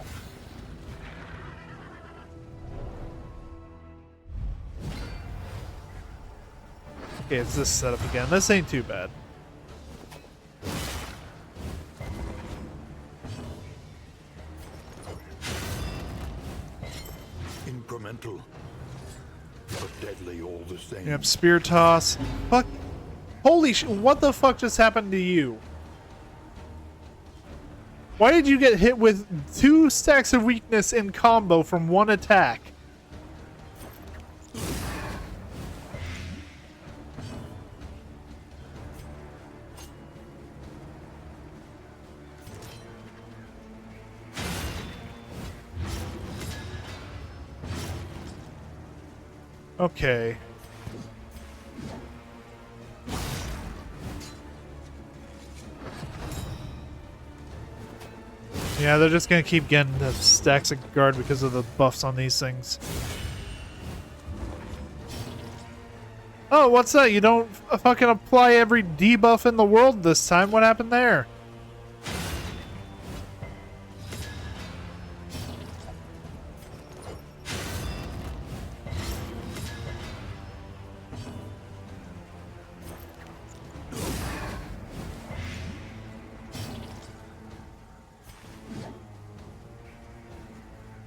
Okay, it's this setup again. This ain't too bad. Incremental, but deadly all the same. Yep, spear toss. Fuck. Holy shit, what the fuck just happened to you? Why did you get hit with 2 stacks of weakness in combo from one attack? Okay. Yeah, they're just gonna keep getting the stacks of guard because of the buffs on these things. Oh, what's that? You don't fucking apply every debuff in the world this time. What happened there?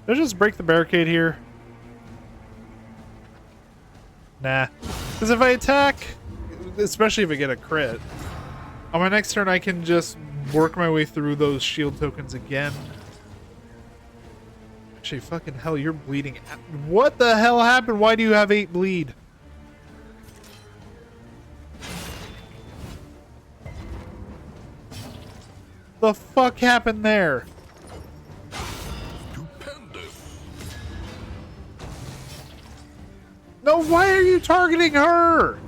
Did I just break the barricade here? Nah. Because if I attack, especially if I get a crit, on my next turn I can just work my way through those shield tokens again. Actually, fucking hell, you're bleeding. What the hell happened? Why do you have 8 bleed? The fuck happened there? No, why are you targeting her?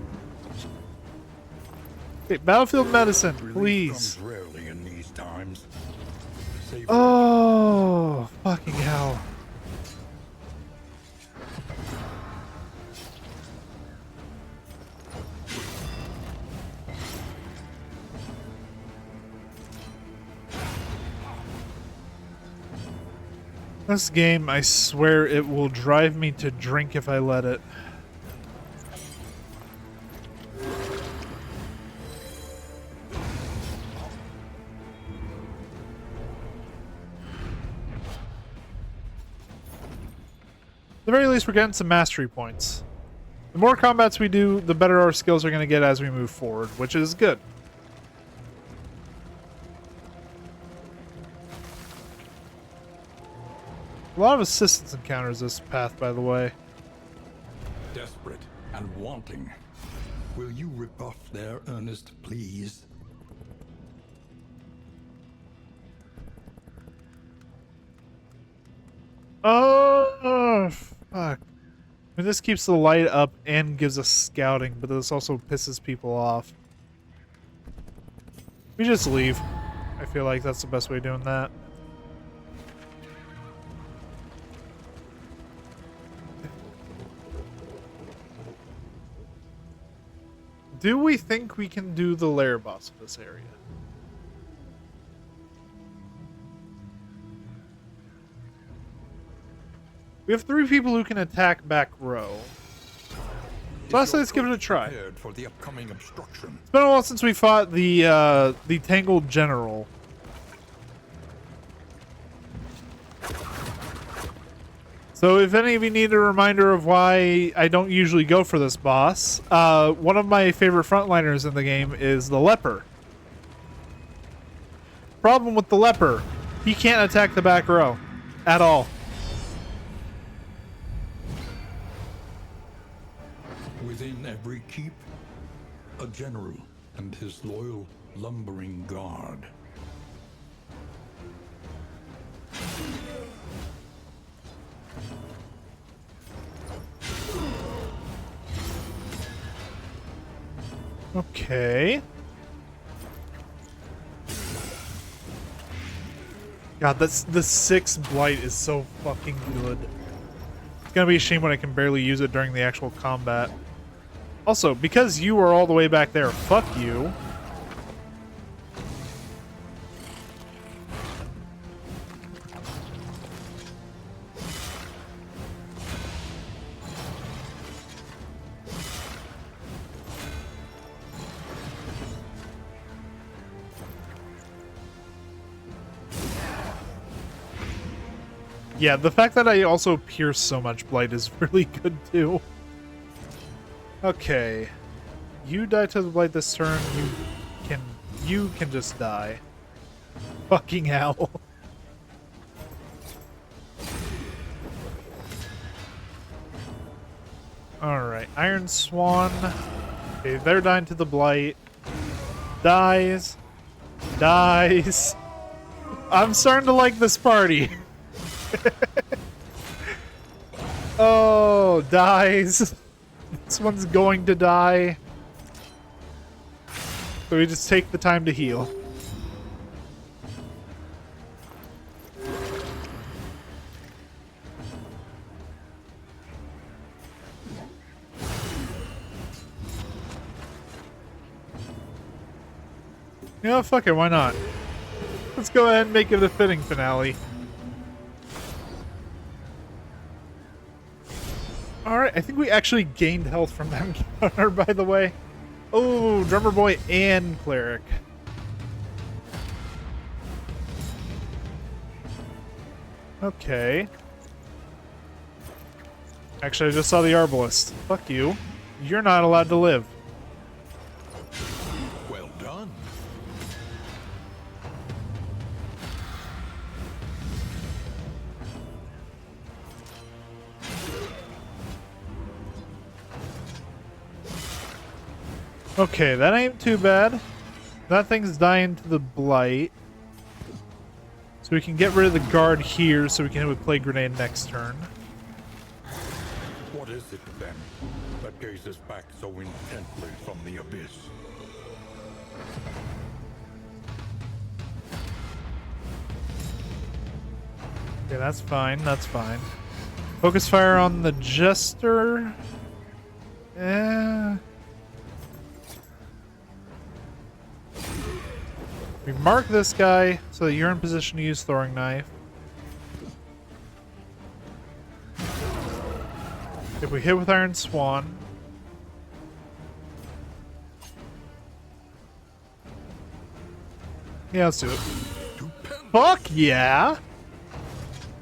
Okay, battlefield medicine, please. Comes rarely in these times. Savor Oh, fucking hell. This game, I swear it will drive me to drink if I let it. At the very least, we're getting some mastery points. The more combats we do, the better our skills are going to get as we move forward, which is good. A lot of assistance encounters this path, by the way. desperate and wanting. Will you rebuff their earnest pleas? Oh, fuck. I mean, this keeps the light up and gives us scouting, but this also pisses people off. We just leave. I feel like that's the best way of doing that. Do we think we can do the lair boss of this area? We have 3 people who can attack back row. So let's give it a try. For the upcoming obstruction. It's been a while since we fought the Tangled General. So if any of you need a reminder of why I don't usually go for this boss, one of my favorite frontliners in the game is the Leper. Problem with the Leper, he can't attack the back row at all. Within every keep, a general and his loyal lumbering guard. Okay. God, that's the 6 blight is so fucking good. It's gonna be a shame when I can barely use it during the actual combat. Also, because you are all the way back there, fuck you. Yeah, the fact that I also pierce so much blight is really good too. Okay. You die to the blight this turn, you can just die. Fucking hell. Alright, Iron Swan. Okay, they're dying to the blight. Dies. Dies. I'm starting to like this party. Oh, dies. This one's going to die. So we just take the time to heal. You know, fuck it, why not? Let's go ahead and make it a fitting finale. Alright, I think we actually gained health from that encounter, by the way. Oh, Drummer Boy and Cleric. Okay. Actually, I just saw the Arbalist. Fuck you. You're not allowed to live. Well done. Okay, that ain't too bad. That thing's dying to the blight. So we can get rid of the guard here so we can hit with Plague Grenade next turn. What is it then that gazes back so intently from the abyss? Okay, that's fine. That's fine. Focus fire on the Jester. We mark this guy so that you're in position to use throwing knife. If we hit with Iron Swan. Yeah, let's do it. Fuck yeah!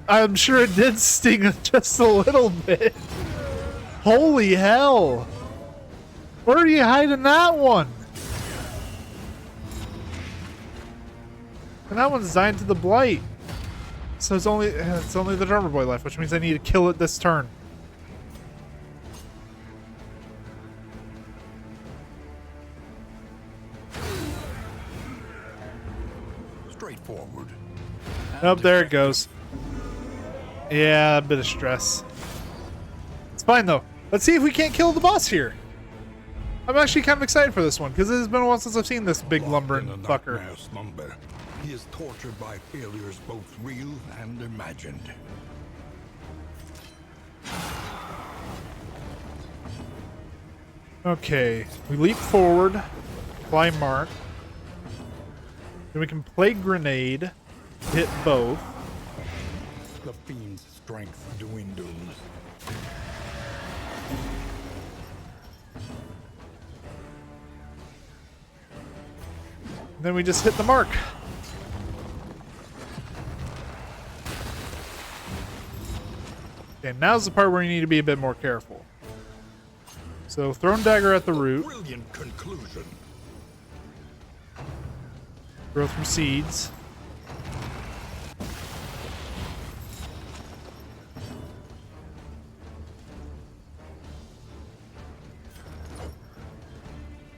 I'm sure it did sting just a little bit. Holy hell! Where are you hiding that one? And that one's designed to the blight. So it's only the drummer boy left, which means I need to kill it this turn. Straightforward. Oh, there it goes. Yeah, a bit of stress. It's fine though. Let's see if we can't kill the boss here. I'm actually kind of excited for this one because it has been a while since I've seen this big lumbering fucker. Slumber. He is tortured by failures both real and imagined. Okay, we leap forward, apply mark. Then we can play grenade, hit both. The fiend's strength dwindles. Then we just hit the mark. Okay, now's the part where you need to be a bit more careful. So, thrown dagger at the root. Brilliant conclusion. Growth recedes.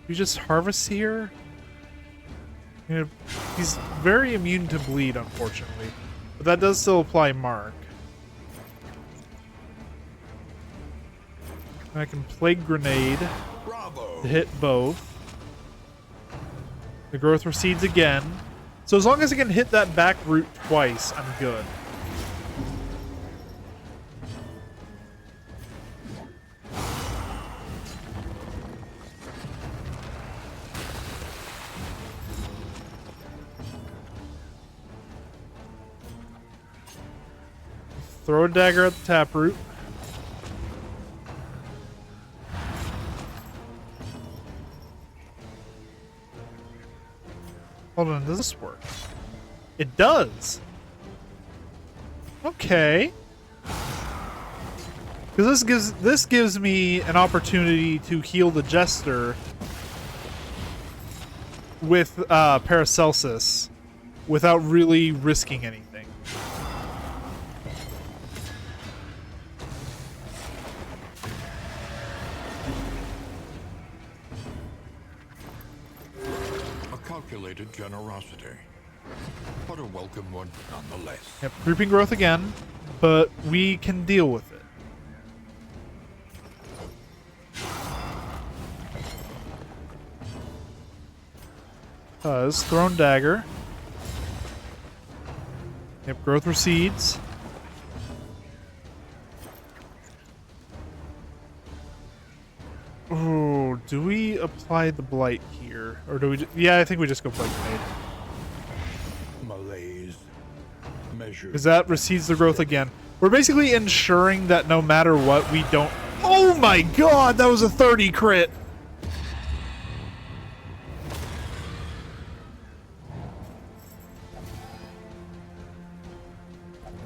You just harvest here? You know, he's very immune to bleed, unfortunately. But that does still apply mark. And I can plague grenade Bravo. to hit both. The growth recedes again. So as long as I can hit that back root twice, I'm good. Throw a dagger at the taproot. Hold on, does this work? It does. Okay. Because this gives me an opportunity to heal the Jester with Paracelsus without really risking anything. Calculated generosity, but a welcome one nonetheless. Yep, creeping growth again, but we can deal with it. Thrown dagger. Yep, growth recedes. Oh, do we apply the blight here? Or do we... Yeah, I think we just go play grenade. Malaise. Measure. Because that recedes the growth again. We're basically ensuring that no matter what, we don't... Oh my god, that was a 30 crit!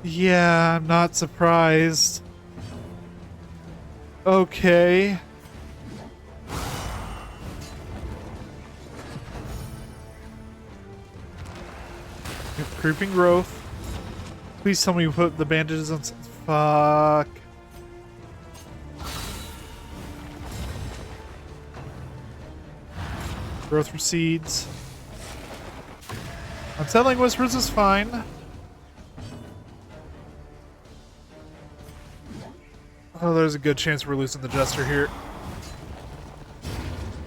Yeah, I'm not surprised. Okay. Creeping growth. Please tell me you put the bandages on. Fuck. Growth recedes. Unsettling Whispers is fine. Oh, there's a good chance we're losing the Jester here.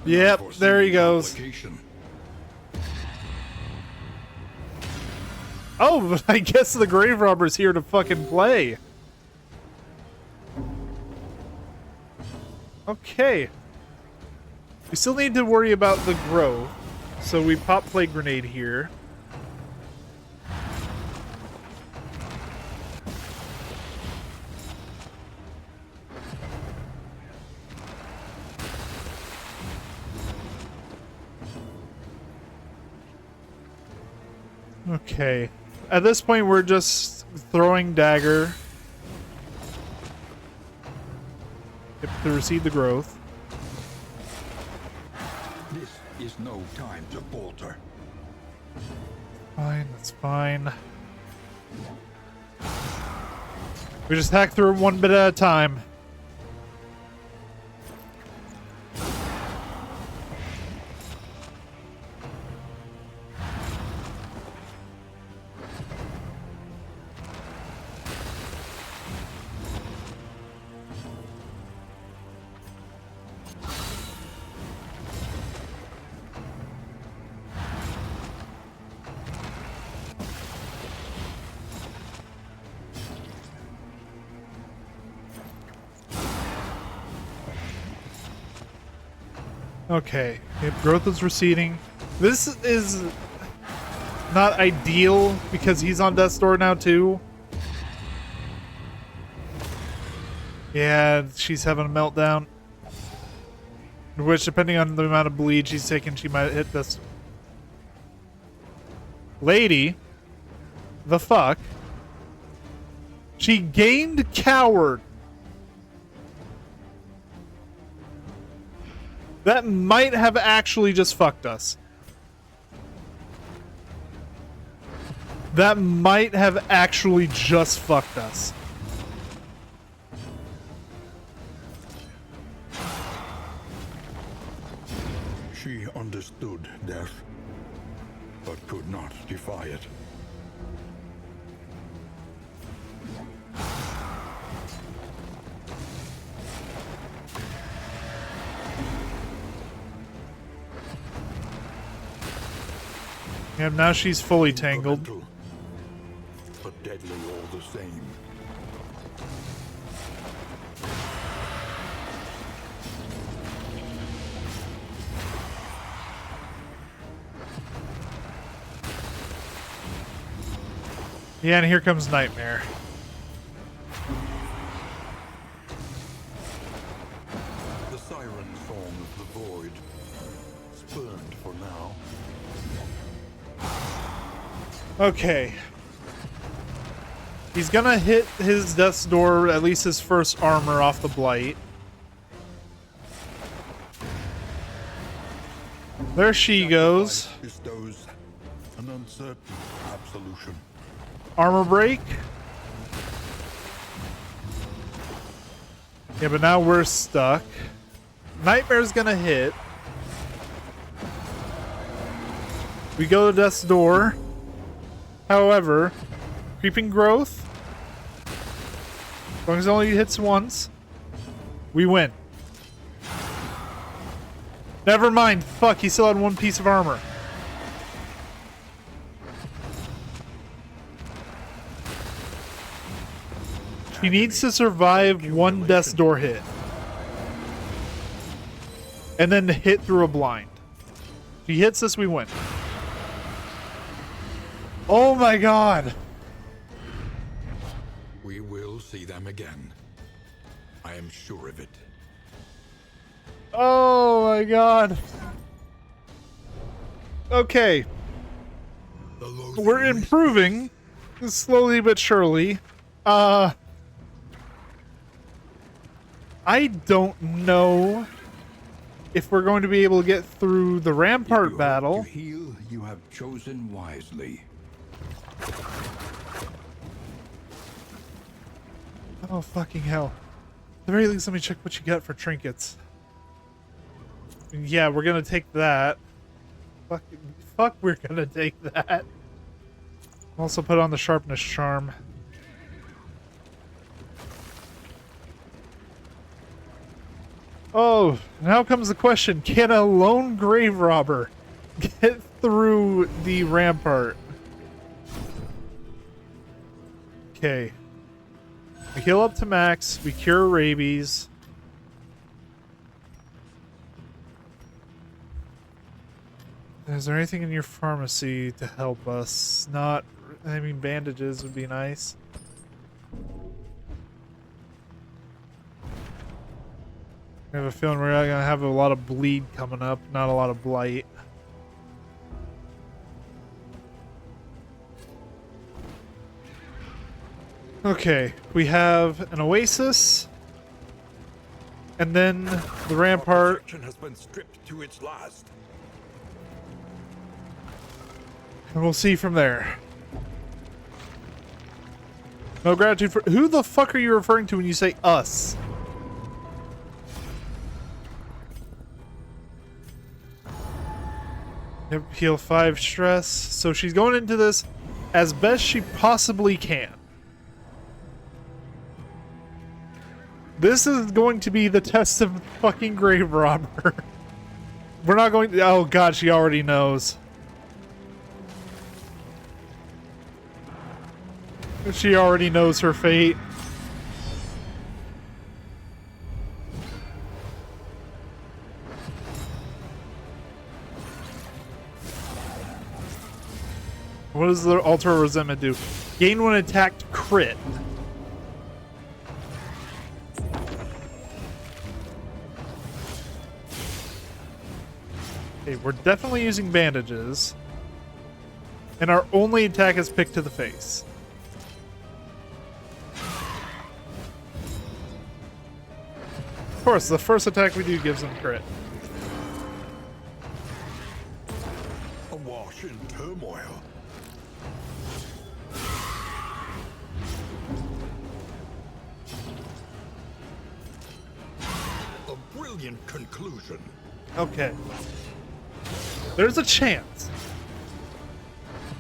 Yep, there he goes. Oh, but I guess the grave robber's here to fucking play. Okay. We still need to worry about the growth. So we pop plague grenade here. Okay. At this point, we're just throwing dagger. To recede the growth. This is no time to falter. Fine, that's fine. We just hack through it one bit at a time. Okay, yep, growth is receding. This is not ideal because he's on death's door now too. Yeah, she's having a meltdown. Which, depending on the amount of bleed she's taking, she might hit this. Lady, the fuck? She gained coward. That might have actually just fucked us. That might have actually just fucked us. She understood death, but could not defy it. And now she's fully tangled. But deadly all the same. Yeah, and here comes Nightmare. The siren song of the void, spurned for now. Okay. He's gonna hit his death's door, at least his first armor off the blight. There she goes. Bestows an uncertain absolution. Armor break. Yeah, but now we're stuck. Nightmare's gonna hit. We go to death's door. However, creeping growth. As long as it only hits once, we win. Never mind. Fuck, he still had one piece of armor. He needs to survive one death's door hit. And then hit through a blind. If he hits this, we win. Oh my god. We will see them again. I am sure of it. Oh my god. Okay. We're improving. Slowly but surely. I don't know if we're going to be able to get through the rampart battle. To heal, you have chosen wisely. Oh, fucking hell. At the very least, let me check what you got for trinkets. Yeah, we're gonna take that. Fuck, we're gonna take that. Also put on the sharpness charm. Oh, now comes the question. Can a lone grave robber get through the rampart? Okay. We heal up to max. We cure rabies. Is there anything in your pharmacy to help us? Not... I mean, bandages would be nice. I have a feeling we're going to have a lot of bleed coming up, not a lot of blight. Okay, we have an oasis, and then the rampart. Has been stripped to its last. And we'll see from there. No gratitude for... Who the fuck are you referring to when you say us? Yep, heal 5 stress. So she's going into this as best she possibly can. This is going to be the test of fucking grave robber. We're not going to... Oh god, she already knows. She already knows her fate. What does the Altar of Resentment do? Gain when attacked crit. Okay, we're definitely using bandages. And our only attack is pick to the face. Of course, the first attack we do gives them crit. Awash in turmoil. A brilliant conclusion. Okay. There's a chance.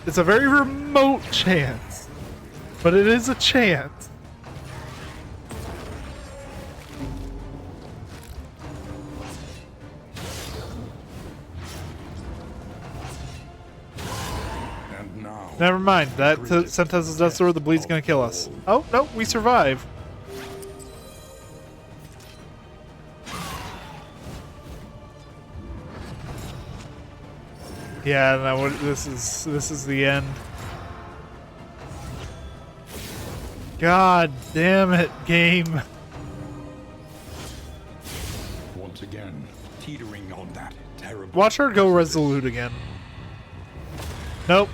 It's a very remote chance. But it is a chance. And now, Never mind. That sentences us where the bleed's gonna kill us. Oh, no, we survive. Yeah, no, this is the end. God damn it, game. once again, teetering on that terrible... Watch her go resolute again. Nope.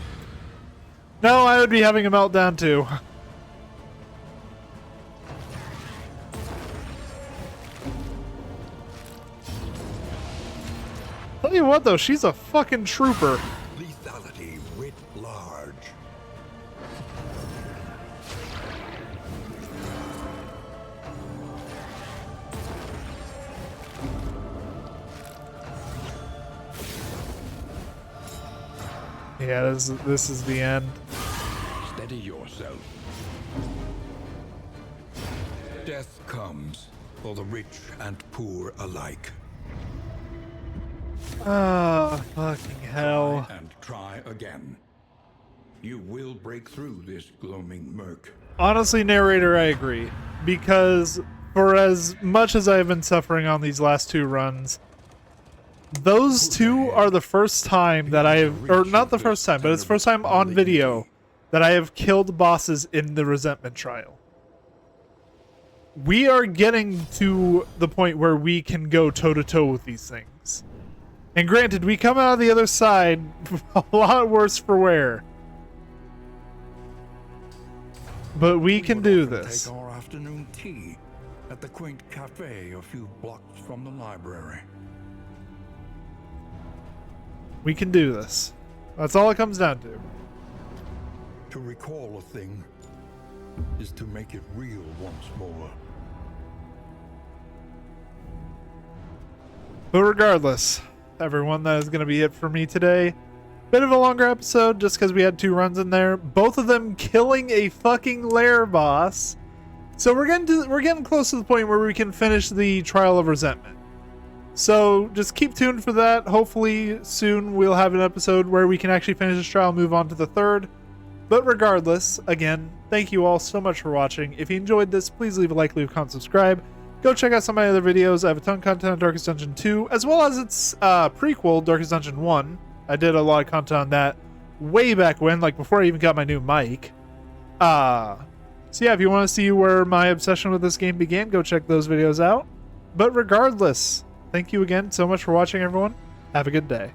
No, I would be having a meltdown too. Tell you what though, she's a fucking trooper. Lethality writ large. Yeah, this is the end. Steady yourself. Death comes for the rich and poor alike. Ah, fucking hell. Try and try again. You will break through this gloaming murk. Honestly, narrator, I agree. Because for as much as I've been suffering on these last two runs, those two are the first time that I have, or not the first time, but it's the first time on video that I have killed bosses in the resentment trial. We are getting to the point where we can go toe-to-toe with these things. And granted, we come out of the other side a lot worse for wear. But we can do this. Take our afternoon tea at the quaint cafe a few blocks from the library. We can do this. That's all it comes down to. To recall a thing is to make it real once more. But regardless, everyone, that is going to be it for me today. Bit of a longer episode just because we had two runs in there. Both of them killing a fucking lair boss. So we're getting close to the point where we can finish the Trial of Resentment. So just keep tuned for that. Hopefully soon we'll have an episode where we can actually finish this trial, move on to the third. But regardless, again, thank you all so much for watching. If you enjoyed this, please leave a like, leave a comment, subscribe. Go check out some of my other videos. I have a ton of content on Darkest Dungeon 2, as well as its prequel, Darkest Dungeon 1. I did a lot of content on that way back when, like before I even got my new mic. So yeah, if you want to see where my obsession with this game began, go check those videos out. But regardless, thank you again so much for watching, everyone. Have a good day.